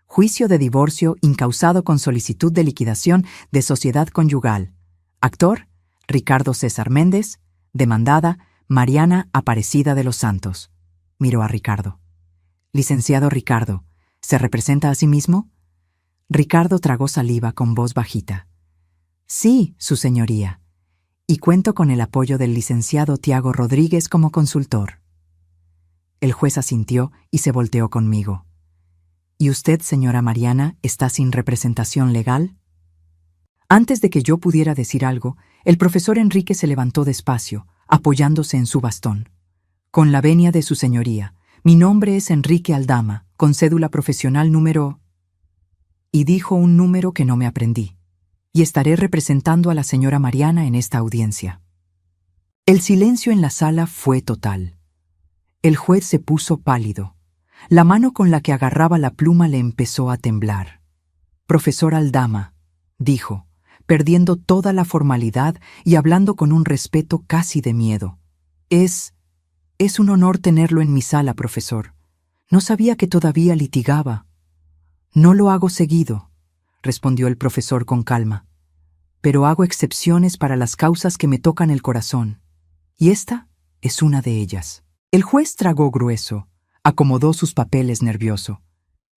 Speaker 1: «Juicio de divorcio incausado con solicitud de liquidación de sociedad conyugal. Actor, Ricardo César Méndez. Demandada, Mariana Aparecida de los Santos». Miró a Ricardo. «Licenciado Ricardo, ¿se representa a sí mismo?» Ricardo tragó saliva con voz bajita. «Sí, su señoría. Y cuento con el apoyo del licenciado Tiago Rodríguez como consultor». El juez asintió y se volteó conmigo. «¿Y usted, señora Mariana, está sin representación legal?» Antes de que yo pudiera decir algo, el profesor Enrique se levantó despacio, apoyándose en su bastón. «Con la venia de su señoría, mi nombre es Enrique Aldama, con cédula profesional número…» Y dijo un número que no me aprendí. «Y estaré representando a la señora Mariana en esta audiencia». El silencio en la sala fue total. El juez se puso pálido. La mano con la que agarraba la pluma le empezó a temblar. «Profesor Aldama», dijo, perdiendo toda la formalidad y hablando con un respeto casi de miedo. Es un honor tenerlo en mi sala, profesor. No sabía que todavía litigaba». «No lo hago seguido», respondió el profesor con calma, «pero hago excepciones para las causas que me tocan el corazón. Y esta es una de ellas». El juez tragó grueso, acomodó sus papeles nervioso.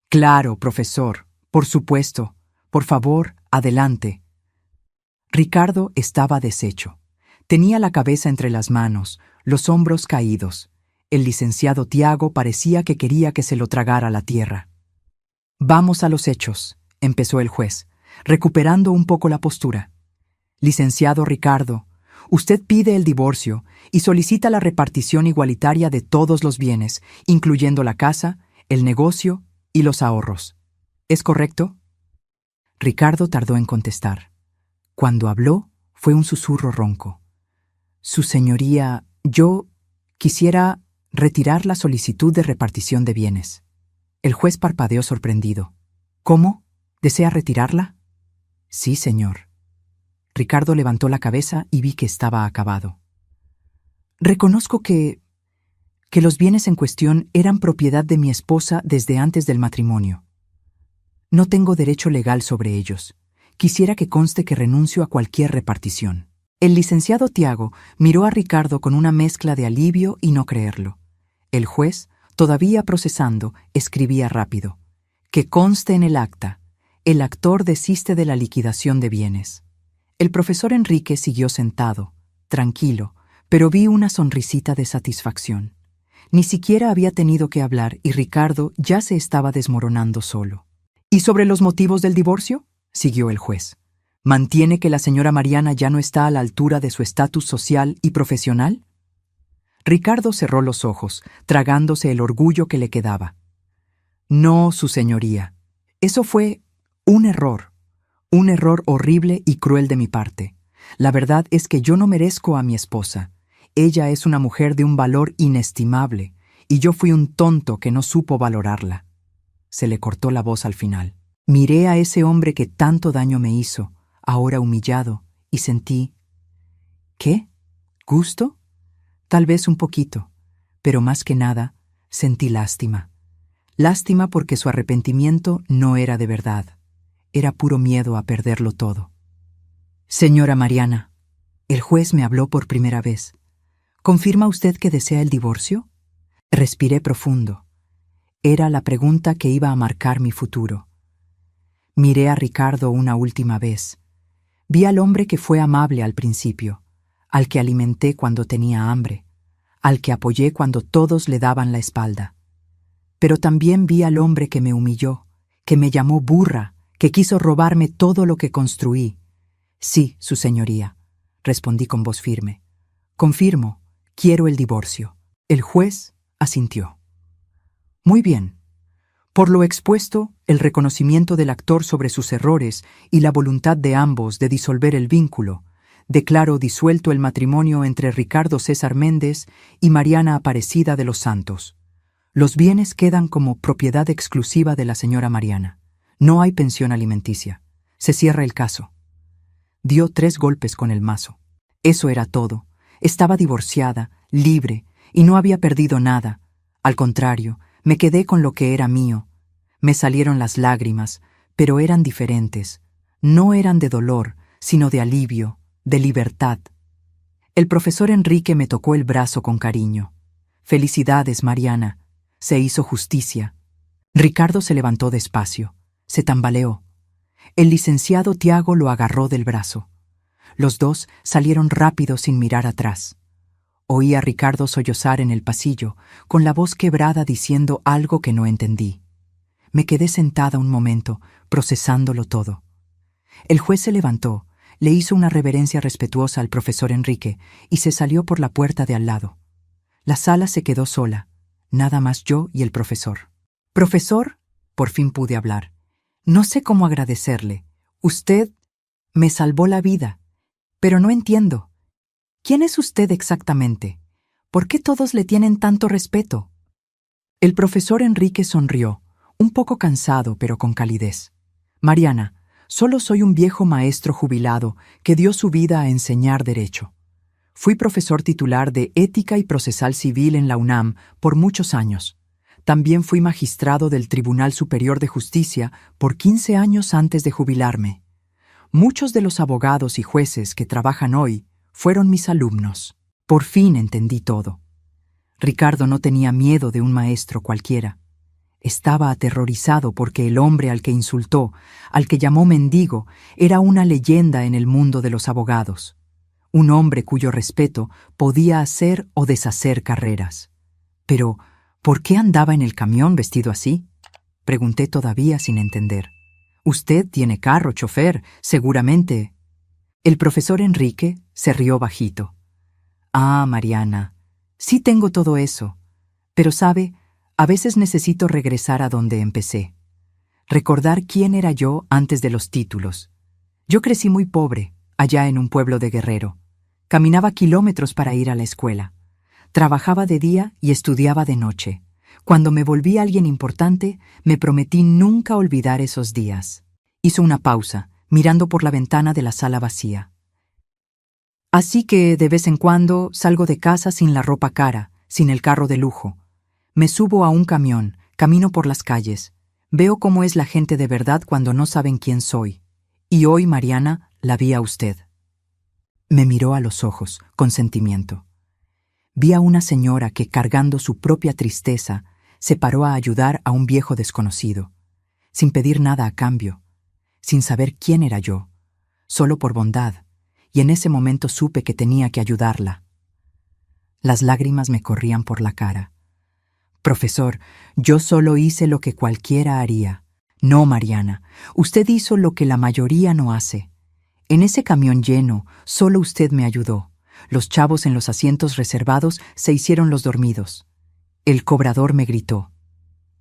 Speaker 1: «Claro, profesor, por supuesto. Por favor, adelante». Ricardo estaba deshecho. Tenía la cabeza entre las manos, los hombros caídos. El licenciado Tiago parecía que quería que se lo tragara la tierra. «Vamos a los hechos», empezó el juez, recuperando un poco la postura. «Licenciado Ricardo, usted pide el divorcio y solicita la repartición igualitaria de todos los bienes, incluyendo la casa, el negocio y los ahorros. ¿Es correcto?» Ricardo tardó en contestar. Cuando habló, fue un susurro ronco. «Su señoría, yo quisiera retirar la solicitud de repartición de bienes». El juez parpadeó sorprendido. «¿Cómo? ¿Desea retirarla?» «Sí, señor». Ricardo levantó la cabeza y vi que estaba acabado. «Reconozco que los bienes en cuestión eran propiedad de mi esposa desde antes del matrimonio. No tengo derecho legal sobre ellos. Quisiera que conste que renuncio a cualquier repartición». El licenciado Tiago miró a Ricardo con una mezcla de alivio y no creerlo. El juez, todavía procesando, escribía rápido: «Que conste en el acta. El actor desiste de la liquidación de bienes». El profesor Enrique siguió sentado, tranquilo, pero vi una sonrisita de satisfacción. Ni siquiera había tenido que hablar y Ricardo ya se estaba desmoronando solo. «¿Y sobre los motivos del divorcio?», siguió el juez. «¿Mantiene que la señora Mariana ya no está a la altura de su estatus social y profesional?». Ricardo cerró los ojos, tragándose el orgullo que le quedaba. «No, su señoría. Eso fue un error horrible y cruel de mi parte. La verdad es que yo no merezco a mi esposa. Ella es una mujer de un valor inestimable, y yo fui un tonto que no supo valorarla». Se le cortó la voz al final. Miré a ese hombre que tanto daño me hizo, ahora humillado, y sentí... ¿qué? ¿Gusto? Tal vez un poquito, pero más que nada, sentí lástima. Lástima porque su arrepentimiento no era de verdad. Era puro miedo a perderlo todo. «Señora Mariana», el juez me habló por primera vez. «¿Confirma usted que desea el divorcio?». Respiré profundo. Era la pregunta que iba a marcar mi futuro. Miré a Ricardo una última vez. Vi al hombre que fue amable al principio, al que alimenté cuando tenía hambre, al que apoyé cuando todos le daban la espalda. Pero también vi al hombre que me humilló, que me llamó burra, que quiso robarme todo lo que construí. «Sí, su señoría», respondí con voz firme. «Confirmo, quiero el divorcio». El juez asintió. «Muy bien. Por lo expuesto, el reconocimiento del actor sobre sus errores y la voluntad de ambos de disolver el vínculo, declaro disuelto el matrimonio entre Ricardo César Méndez y Mariana Aparecida de los Santos. Los bienes quedan como propiedad exclusiva de la señora Mariana. No hay pensión alimenticia. Se cierra el caso». Dio 3 golpes con el mazo. Eso era todo. Estaba divorciada, libre, y no había perdido nada. Al contrario, me quedé con lo que era mío. Me salieron las lágrimas, pero eran diferentes. No eran de dolor, sino de alivio, de libertad. El profesor Enrique me tocó el brazo con cariño. «Felicidades, Mariana. Se hizo justicia». Ricardo se levantó despacio. Se tambaleó. El licenciado Tiago lo agarró del brazo. Los dos salieron rápido sin mirar atrás. Oí a Ricardo sollozar en el pasillo, con la voz quebrada diciendo algo que no entendí. Me quedé sentada un momento, procesándolo todo. El juez se levantó, le hizo una reverencia respetuosa al profesor Enrique y se salió por la puerta de al lado. La sala se quedó sola, nada más yo y el profesor. «Profesor», por fin pude hablar, «no sé cómo agradecerle. Usted me salvó la vida, pero no entiendo. ¿Quién es usted exactamente? ¿Por qué todos le tienen tanto respeto?». El profesor Enrique sonrió, un poco cansado pero con calidez. «Mariana, solo soy un viejo maestro jubilado que dio su vida a enseñar derecho. Fui profesor titular de Ética y Procesal Civil en la UNAM por muchos años. También fui magistrado del Tribunal Superior de Justicia por 15 años antes de jubilarme. Muchos de los abogados y jueces que trabajan hoy fueron mis alumnos». Por fin entendí todo. Ricardo no tenía miedo de un maestro cualquiera. Estaba aterrorizado porque el hombre al que insultó, al que llamó mendigo, era una leyenda en el mundo de los abogados. un hombre cuyo respeto podía hacer o deshacer carreras. Pero, ¿por qué andaba en el camión vestido así? Pregunté todavía sin entender. Usted tiene carro, chofer, seguramente. El profesor Enrique se rió bajito. Ah, Mariana, sí tengo todo eso. Pero sabe, a veces necesito regresar a donde empecé. Recordar quién era yo antes de los títulos. Yo crecí muy pobre, allá en un pueblo de Guerrero. Caminaba kilómetros para ir a la escuela. Trabajaba de día y estudiaba de noche. Cuando me volví alguien importante, me prometí nunca olvidar esos días. Hizo una pausa, mirando por la ventana de la sala vacía. Así que, de vez en cuando, salgo de casa sin la ropa cara, sin el carro de lujo. Me subo a un camión, camino por las calles. Veo cómo es la gente de verdad cuando no saben quién soy. Y hoy, Mariana, la vi a usted. Me miró a los ojos, con sentimiento. Vi a una señora que, cargando su propia tristeza, se paró a ayudar a un viejo desconocido, sin pedir nada a cambio, sin saber quién era yo, solo por bondad, y en ese momento supe que tenía que ayudarla. Las lágrimas me corrían por la cara. Profesor, yo solo hice lo que cualquiera haría. No, Mariana, usted hizo lo que la mayoría no hace. En ese camión lleno, solo usted me ayudó. Los chavos en los asientos reservados se hicieron los dormidos. El cobrador me gritó.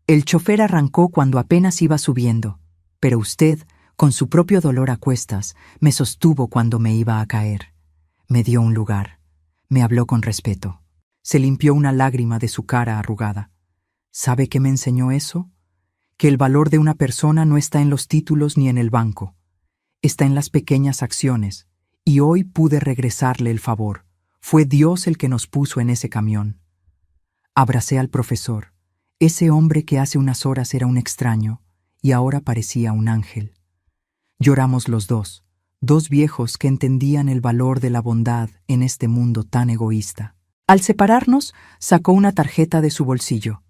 Speaker 1: El chofer arrancó cuando apenas iba subiendo, pero usted, con su propio dolor a cuestas, me sostuvo cuando me iba a caer. Me dio un lugar. Me habló con respeto. Se limpió una lágrima de su cara arrugada. ¿Sabe qué me enseñó eso? Que el valor de una persona no está en los títulos ni en el banco. Está en las pequeñas acciones, y hoy pude regresarle el favor. Fue Dios el que nos puso en ese camión. Abracé al profesor, ese hombre que hace unas horas era un extraño, y ahora parecía un ángel. Lloramos los dos viejos que entendían el valor de la bondad en este mundo tan egoísta. Al separarnos, sacó una tarjeta de su bolsillo.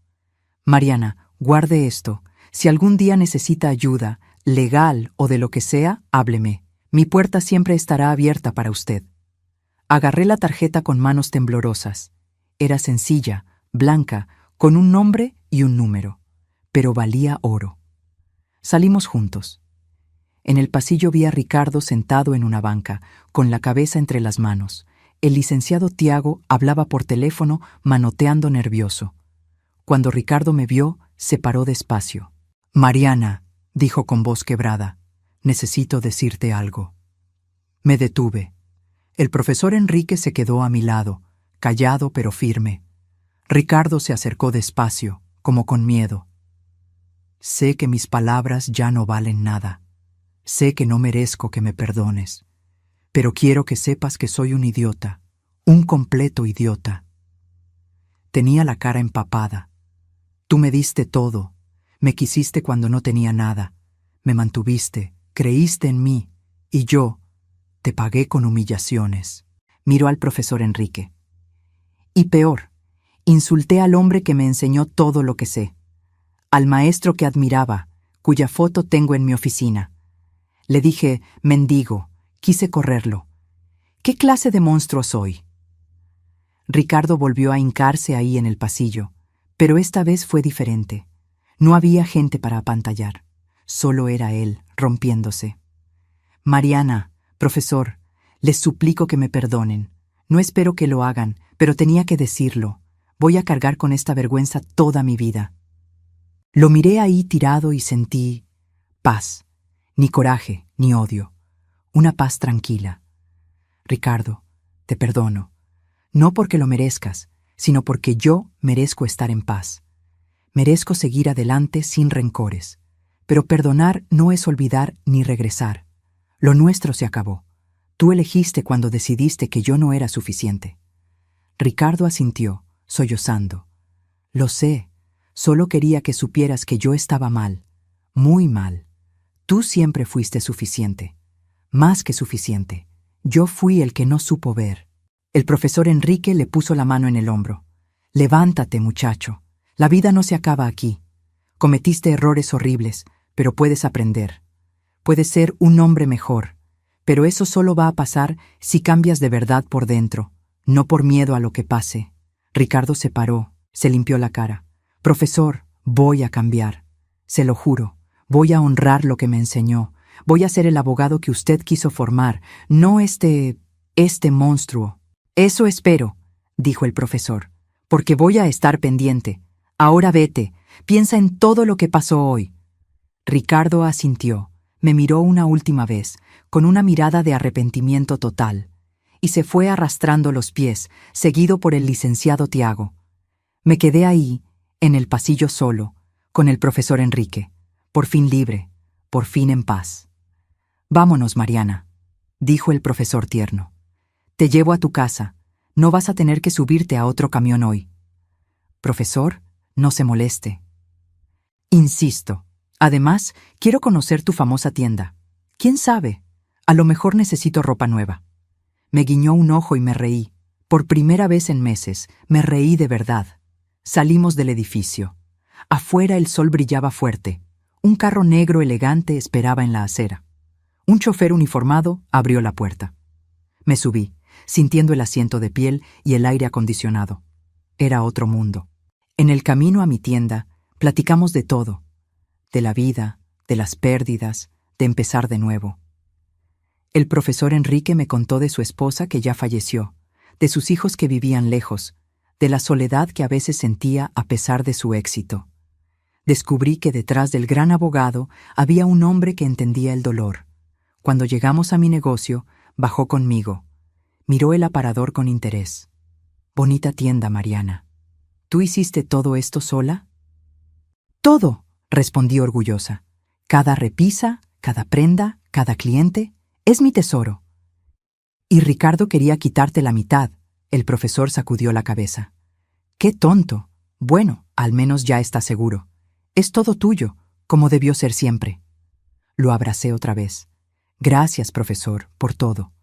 Speaker 1: Mariana, guarde esto. Si algún día necesita ayuda, legal o de lo que sea, hábleme. Mi puerta siempre estará abierta para usted. Agarré la tarjeta con manos temblorosas. Era sencilla, blanca, con un nombre y un número, pero valía oro. Salimos juntos. En el pasillo vi a Ricardo sentado en una banca, con la cabeza entre las manos. El licenciado Tiago hablaba por teléfono, manoteando nervioso. Cuando Ricardo me vio, se paró despacio. Mariana, dijo con voz quebrada, necesito decirte algo. Me detuve. El profesor Enrique se quedó a mi lado, callado pero firme. Ricardo se acercó despacio, como con miedo. Sé que mis palabras ya no valen nada. Sé que no merezco que me perdones. Pero quiero que sepas que soy un idiota, un completo idiota. Tenía la cara empapada. Tú me diste todo. Me quisiste cuando no tenía nada. Me mantuviste, creíste en mí, y yo te pagué con humillaciones. Miró al profesor Enrique. Y peor, insulté al hombre que me enseñó todo lo que sé. Al maestro que admiraba, cuya foto tengo en mi oficina. Le dije, mendigo, quise correrlo. ¿Qué clase de monstruo soy? Ricardo volvió a hincarse ahí en el pasillo, pero esta vez fue diferente. No había gente para apantallar. Solo era él, rompiéndose. Mariana, profesor, les suplico que me perdonen. No espero que lo hagan, pero tenía que decirlo. Voy a cargar con esta vergüenza toda mi vida. Lo miré ahí tirado y sentí paz. Ni coraje, ni odio. Una paz tranquila. Ricardo, te perdono. No porque lo merezcas, sino porque yo merezco estar en paz. Merezco seguir adelante sin rencores. Pero perdonar no es olvidar ni regresar. Lo nuestro se acabó. Tú elegiste cuando decidiste que yo no era suficiente. Ricardo asintió, sollozando. Lo sé, solo quería que supieras que yo estaba mal, muy mal. Tú siempre fuiste suficiente, más que suficiente. Yo fui el que no supo ver. El profesor Enrique le puso la mano en el hombro. Levántate, muchacho. La vida no se acaba aquí. Cometiste errores horribles, pero puedes aprender. Puedes ser un hombre mejor. Pero eso solo va a pasar si cambias de verdad por dentro, no por miedo a lo que pase. Ricardo se paró, se limpió la cara. Profesor, voy a cambiar. Se lo juro, voy a honrar lo que me enseñó. Voy a ser el abogado que usted quiso formar, no este monstruo. Eso espero, dijo el profesor, porque voy a estar pendiente. Ahora vete, piensa en todo lo que pasó hoy. Ricardo asintió, me miró una última vez, con una mirada de arrepentimiento total, y se fue arrastrando los pies, seguido por el licenciado Tiago. Me quedé ahí, en el pasillo solo, con el profesor Enrique, por fin libre, por fin en paz. Vámonos, Mariana, dijo el profesor tierno. Te llevo a tu casa, no vas a tener que subirte a otro camión hoy. Profesor, no se moleste. Insisto. Además, quiero conocer tu famosa tienda. ¿Quién sabe? A lo mejor necesito ropa nueva. Me guiñó un ojo y me reí. Por primera vez en meses, me reí de verdad. Salimos del edificio. Afuera el sol brillaba fuerte. Un carro negro elegante esperaba en la acera. Un chofer uniformado abrió la puerta. Me subí, sintiendo el asiento de piel y el aire acondicionado. Era otro mundo. En el camino a mi tienda, platicamos de todo. De la vida, de las pérdidas, de empezar de nuevo. El profesor Enrique me contó de su esposa que ya falleció, de sus hijos que vivían lejos, de la soledad que a veces sentía a pesar de su éxito. Descubrí que detrás del gran abogado había un hombre que entendía el dolor. Cuando llegamos a mi negocio, bajó conmigo. Miró el aparador con interés. Bonita tienda, Mariana. ¿Tú hiciste todo esto sola? Todo, respondí orgullosa. Cada repisa, cada prenda, cada cliente, es mi tesoro. Y Ricardo quería quitarte la mitad. El profesor sacudió la cabeza. ¡Qué tonto! Bueno, al menos ya está seguro. Es todo tuyo, como debió ser siempre. Lo abracé otra vez. Gracias, profesor, por todo.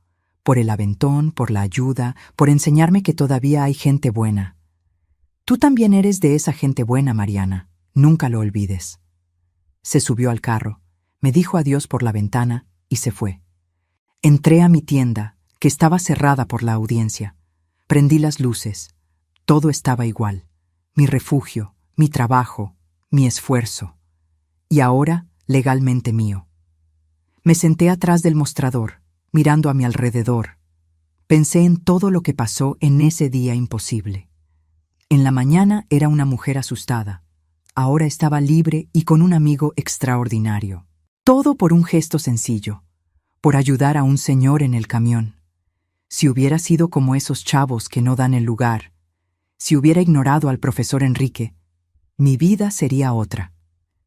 Speaker 1: Por el aventón, por la ayuda, por enseñarme que todavía hay gente buena. Tú también eres de esa gente buena, Mariana. Nunca lo olvides. Se subió al carro, me dijo adiós por la ventana y se fue. Entré a mi tienda, que estaba cerrada por la audiencia. Prendí las luces. Todo estaba igual. Mi refugio, mi trabajo, mi esfuerzo. Y ahora, legalmente mío. Me senté atrás del mostrador, mirando a mi alrededor. Pensé en todo lo que pasó en ese día imposible. En la mañana era una mujer asustada. Ahora estaba libre y con un amigo extraordinario. Todo por un gesto sencillo, por ayudar a un señor en el camión. Si hubiera sido como esos chavos que no dan el lugar, si hubiera ignorado al profesor Enrique, mi vida sería otra.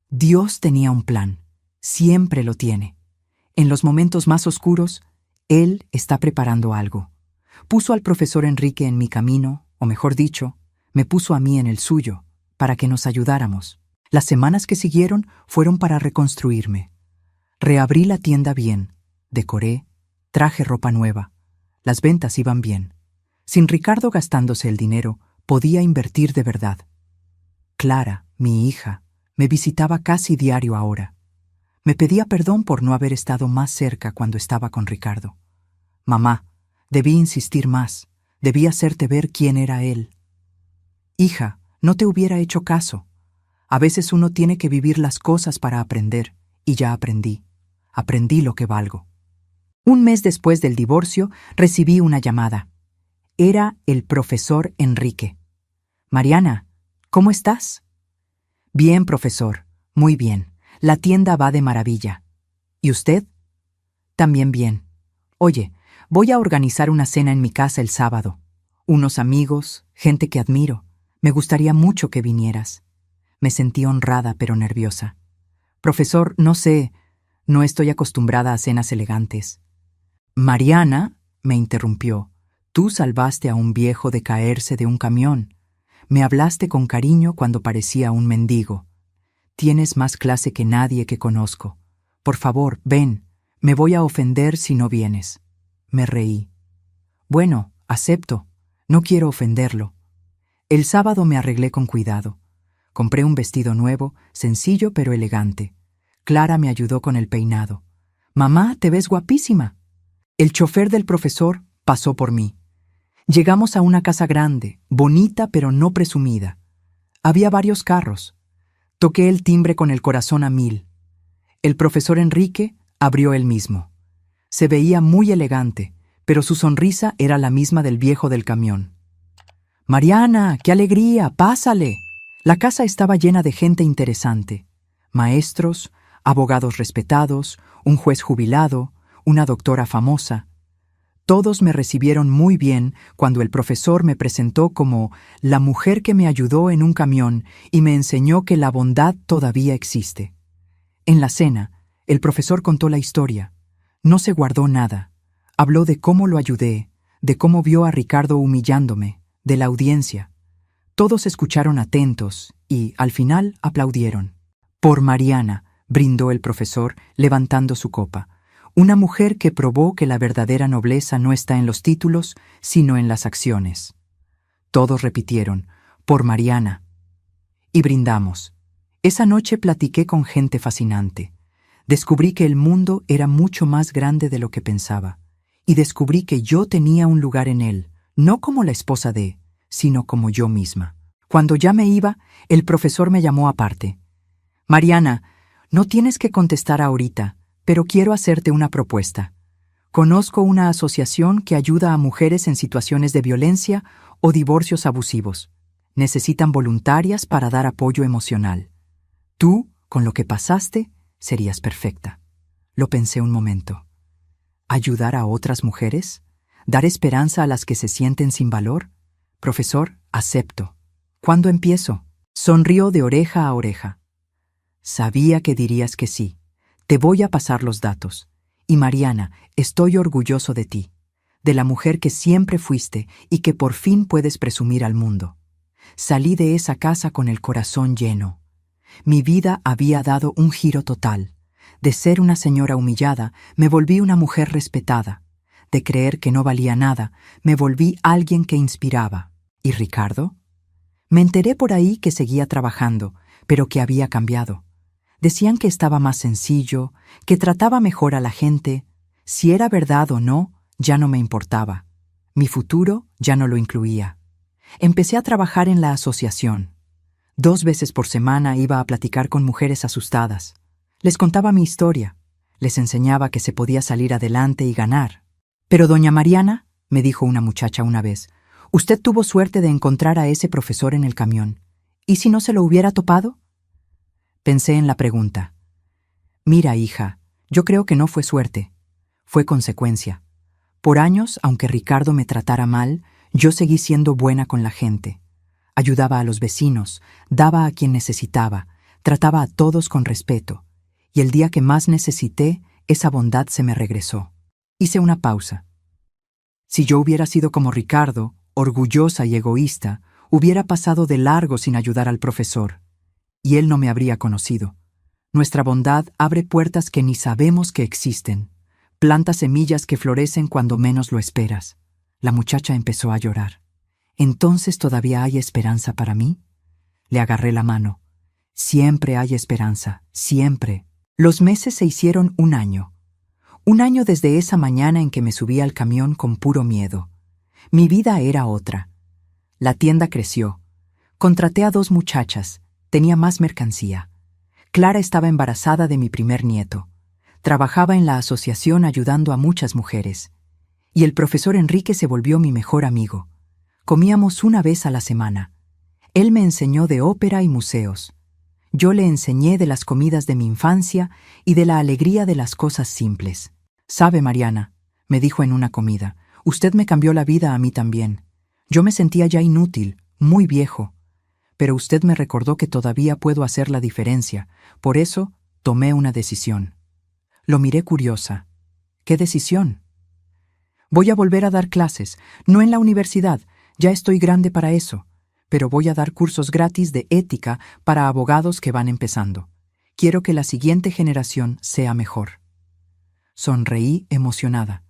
Speaker 1: Dios tenía un plan, siempre lo tiene. En los momentos más oscuros, Él está preparando algo. Puso al profesor Enrique en mi camino, o mejor dicho, me puso a mí en el suyo, para que nos ayudáramos. Las semanas que siguieron fueron para reconstruirme. Reabrí la tienda bien, decoré, traje ropa nueva. Las ventas iban bien. Sin Ricardo gastándose el dinero, podía invertir de verdad. Clara, mi hija, me visitaba casi diario ahora. Me pedía perdón por no haber estado más cerca cuando estaba con Ricardo. Mamá, debí insistir más, debí hacerte ver quién era él. Hija, no te hubiera hecho caso. A veces uno tiene que vivir las cosas para aprender, y ya aprendí. Aprendí lo que valgo. Un mes después del divorcio, recibí una llamada. Era el profesor Enrique. Mariana, ¿cómo estás? Bien, profesor, muy bien. La tienda va de maravilla. ¿Y usted? También bien. Oye, voy a organizar una cena en mi casa el sábado. Unos amigos, gente que admiro. Me gustaría mucho que vinieras. Me sentí honrada pero nerviosa. Profesor, no sé, no estoy acostumbrada a cenas elegantes. Mariana, me interrumpió, tú salvaste a un viejo de caerse de un camión. Me hablaste con cariño cuando parecía un mendigo. Tienes más clase que nadie que conozco. Por favor, ven, me voy a ofender si no vienes. Me reí. Bueno, acepto, no quiero ofenderlo. El sábado me arreglé con cuidado. Compré un vestido nuevo, sencillo pero elegante. Clara me ayudó con el peinado. Mamá, te ves guapísima. El chofer del profesor pasó por mí. Llegamos a una casa grande, bonita pero no presumida. Había varios carros. Toqué el timbre con el corazón a mil. El profesor Enrique abrió él mismo. Se veía muy elegante, pero su sonrisa era la misma del viejo del camión. «Mariana, qué alegría, pásale». La casa estaba llena de gente interesante. Maestros, abogados respetados, un juez jubilado, una doctora famosa. Todos me recibieron muy bien cuando el profesor me presentó como la mujer que me ayudó en un camión y me enseñó que la bondad todavía existe. En la cena, el profesor contó la historia. No se guardó nada. Habló de cómo lo ayudé, de cómo vio a Ricardo humillándome, de la audiencia. Todos escucharon atentos y, al final, aplaudieron. «Por Mariana», brindó el profesor, levantando su copa. «Una mujer que probó que la verdadera nobleza no está en los títulos, sino en las acciones». Todos repitieron, «Por Mariana». Y brindamos. Esa noche platiqué con gente fascinante. Descubrí que el mundo era mucho más grande de lo que pensaba. Y descubrí que yo tenía un lugar en él, no como la esposa de, sino como yo misma. Cuando ya me iba, el profesor me llamó aparte. «Mariana, no tienes que contestar ahorita, pero quiero hacerte una propuesta. Conozco una asociación que ayuda a mujeres en situaciones de violencia o divorcios abusivos. Necesitan voluntarias para dar apoyo emocional. Tú, con lo que pasaste, serías perfecta». Lo pensé un momento. ¿Ayudar a otras mujeres? ¿Dar esperanza a las que se sienten sin valor? Profesor, acepto. ¿Cuándo empiezo? Sonrió de oreja a oreja. Sabía que dirías que sí. Te voy a pasar los datos. Y Mariana, estoy orgulloso de ti, de la mujer que siempre fuiste y que por fin puedes presumir al mundo. Salí de esa casa con el corazón lleno. Mi vida había dado un giro total. De ser una señora humillada, me volví una mujer respetada. De creer que no valía nada, me volví alguien que inspiraba. ¿Y Ricardo? Me enteré por ahí que seguía trabajando, pero que había cambiado. Decían que estaba más sencillo, que trataba mejor a la gente. Si era verdad o no, ya no me importaba. Mi futuro ya no lo incluía. Empecé a trabajar en la asociación. 2 veces por semana iba a platicar con mujeres asustadas. Les contaba mi historia. Les enseñaba que se podía salir adelante y ganar. «Pero doña Mariana», me dijo una muchacha una vez, «usted tuvo suerte de encontrar a ese profesor en el camión. ¿Y si no se lo hubiera topado?» Pensé en la pregunta. «Mira, hija, yo creo que no fue suerte. Fue consecuencia. Por años, aunque Ricardo me tratara mal, yo seguí siendo buena con la gente. Ayudaba a los vecinos, daba a quien necesitaba, trataba a todos con respeto. Y el día que más necesité, esa bondad se me regresó». Hice una pausa. Si yo hubiera sido como Ricardo, orgullosa y egoísta, hubiera pasado de largo sin ayudar al profesor. Y él no me habría conocido. Nuestra bondad abre puertas que ni sabemos que existen. Planta semillas que florecen cuando menos lo esperas. La muchacha empezó a llorar. «¿Entonces todavía hay esperanza para mí?» Le agarré la mano. «Siempre hay esperanza, siempre». Los meses se hicieron 1 año. 1 año desde esa mañana en que me subí al camión con puro miedo. Mi vida era otra. La tienda creció. Contraté a 2 muchachas. Tenía más mercancía. Clara estaba embarazada de mi primer nieto. Trabajaba en la asociación ayudando a muchas mujeres. Y el profesor Enrique se volvió mi mejor amigo. Comíamos 1 vez a la semana. Él me enseñó de ópera y museos. Yo le enseñé de las comidas de mi infancia y de la alegría de las cosas simples. «Sabe, Mariana», me dijo en una comida, «usted me cambió la vida a mí también. Yo me sentía ya inútil, muy viejo. Pero usted me recordó que todavía puedo hacer la diferencia. Por eso tomé una decisión». Lo miré curiosa. «¿Qué decisión?» «Voy a volver a dar clases, no en la universidad, ya estoy grande para eso, pero voy a dar cursos gratis de ética para abogados que van empezando. Quiero que la siguiente generación sea mejor». Sonreí emocionada.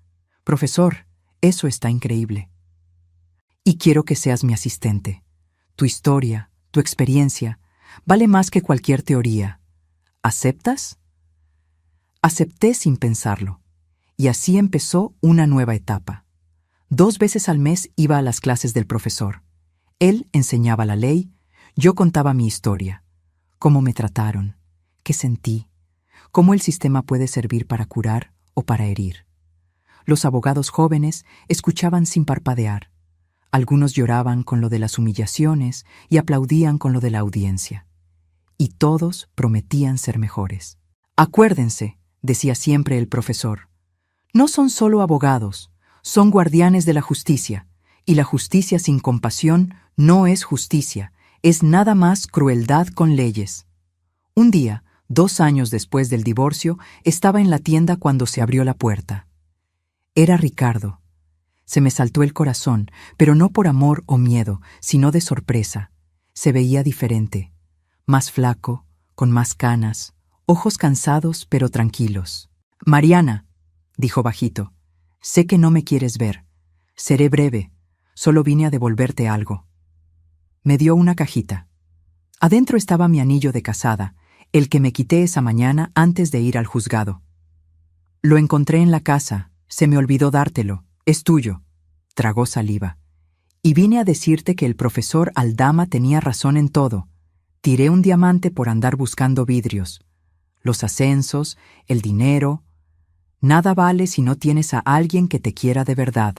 Speaker 1: «Profesor, eso está increíble. Y quiero que seas mi asistente. Tu historia, tu experiencia, vale más que cualquier teoría. ¿Aceptas?» Acepté sin pensarlo. Y así empezó una nueva etapa. 2 veces al mes iba a las clases del profesor. Él enseñaba la ley, yo contaba mi historia, cómo me trataron, qué sentí, cómo el sistema puede servir para curar o para herir. Los abogados jóvenes escuchaban sin parpadear. Algunos lloraban con lo de las humillaciones y aplaudían con lo de la audiencia. Y todos prometían ser mejores. Acuérdense, decía siempre el profesor, no son solo abogados, son guardianes de la justicia, y la justicia sin compasión no es justicia, es nada más crueldad con leyes. Un día, 2 años después del divorcio, estaba en la tienda cuando se abrió la puerta. Era Ricardo. Se me saltó el corazón, pero no por amor o miedo, sino de sorpresa. Se veía diferente, más flaco, con más canas, ojos cansados pero tranquilos. «Mariana», dijo bajito, «sé que no me quieres ver. Seré breve, solo vine a devolverte algo». Me dio una cajita. Adentro estaba mi anillo de casada, el que me quité esa mañana antes de ir al juzgado. «Lo encontré en la casa, se me olvidó dártelo, es tuyo», tragó saliva. «Y vine a decirte que el profesor Aldama tenía razón en todo. Tiré un diamante por andar buscando vidrios. Los ascensos, el dinero. Nada vale si no tienes a alguien que te quiera de verdad.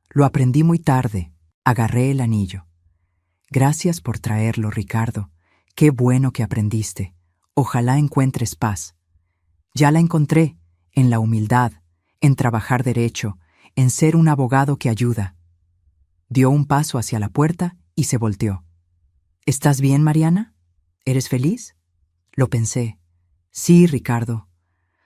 Speaker 1: Lo aprendí muy tarde. Agarré el anillo. Gracias por traerlo, Ricardo. Qué bueno que aprendiste. Ojalá encuentres paz». Ya la encontré, en la humildad, en trabajar derecho, en ser un abogado que ayuda. Dio un paso hacia la puerta y se volteó. «¿Estás bien, Mariana? ¿Eres feliz?» Lo pensé. «Sí, Ricardo.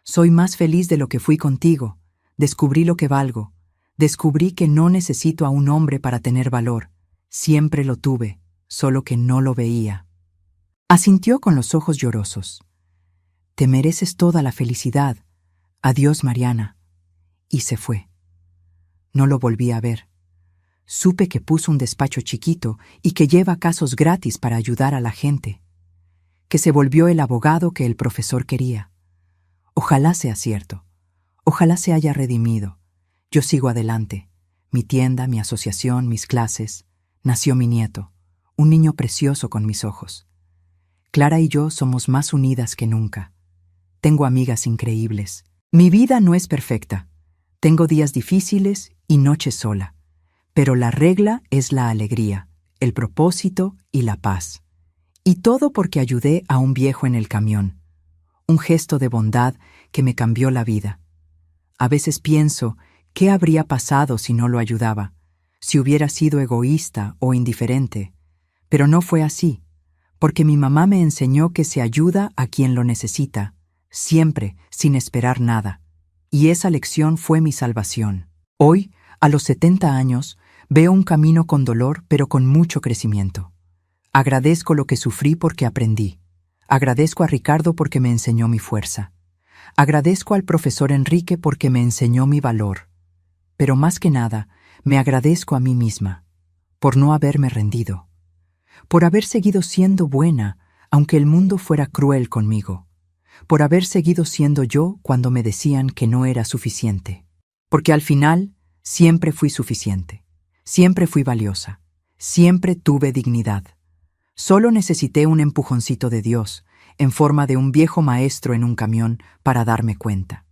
Speaker 1: Soy más feliz de lo que fui contigo. Descubrí lo que valgo. Descubrí que no necesito a un hombre para tener valor. Siempre lo tuve, solo que no lo veía». Asintió con los ojos llorosos. «Te mereces toda la felicidad. Adiós, Mariana». Y se fue. No lo volví a ver. Supe que puso un despacho chiquito y que lleva casos gratis para ayudar a la gente. Que se volvió el abogado que el profesor quería. Ojalá sea cierto. Ojalá se haya redimido. Yo sigo adelante. Mi tienda, mi asociación, mis clases. Nació mi nieto, un niño precioso con mis ojos. Clara y yo somos más unidas que nunca. Tengo amigas increíbles. Mi vida no es perfecta. Tengo días difíciles y noches sola. Pero la regla es la alegría, el propósito y la paz. Y todo porque ayudé a un viejo en el camión. Un gesto de bondad que me cambió la vida. A veces pienso, ¿qué habría pasado si no lo ayudaba? Si hubiera sido egoísta o indiferente. Pero no fue así, porque mi mamá me enseñó que se ayuda a quien lo necesita, siempre, sin esperar nada. Y esa lección fue mi salvación. Hoy, a los 70 años, veo un camino con dolor, pero con mucho crecimiento. Agradezco lo que sufrí porque aprendí. Agradezco a Ricardo porque me enseñó mi fuerza. Agradezco al profesor Enrique porque me enseñó mi valor. Pero más que nada, me agradezco a mí misma, por no haberme rendido. Por haber seguido siendo buena, aunque el mundo fuera cruel conmigo. Por haber seguido siendo yo cuando me decían que no era suficiente. Porque al final, siempre fui suficiente. Siempre fui valiosa. Siempre tuve dignidad. Solo necesité un empujoncito de Dios, en forma de un viejo maestro en un camión, para darme cuenta.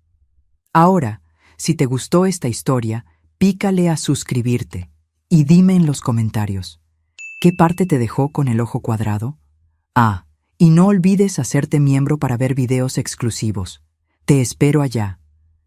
Speaker 1: Ahora, si te gustó esta historia, pícale a suscribirte y dime en los comentarios, ¿qué parte te dejó con el ojo cuadrado? Y no olvides hacerte miembro para ver videos exclusivos. Te espero allá.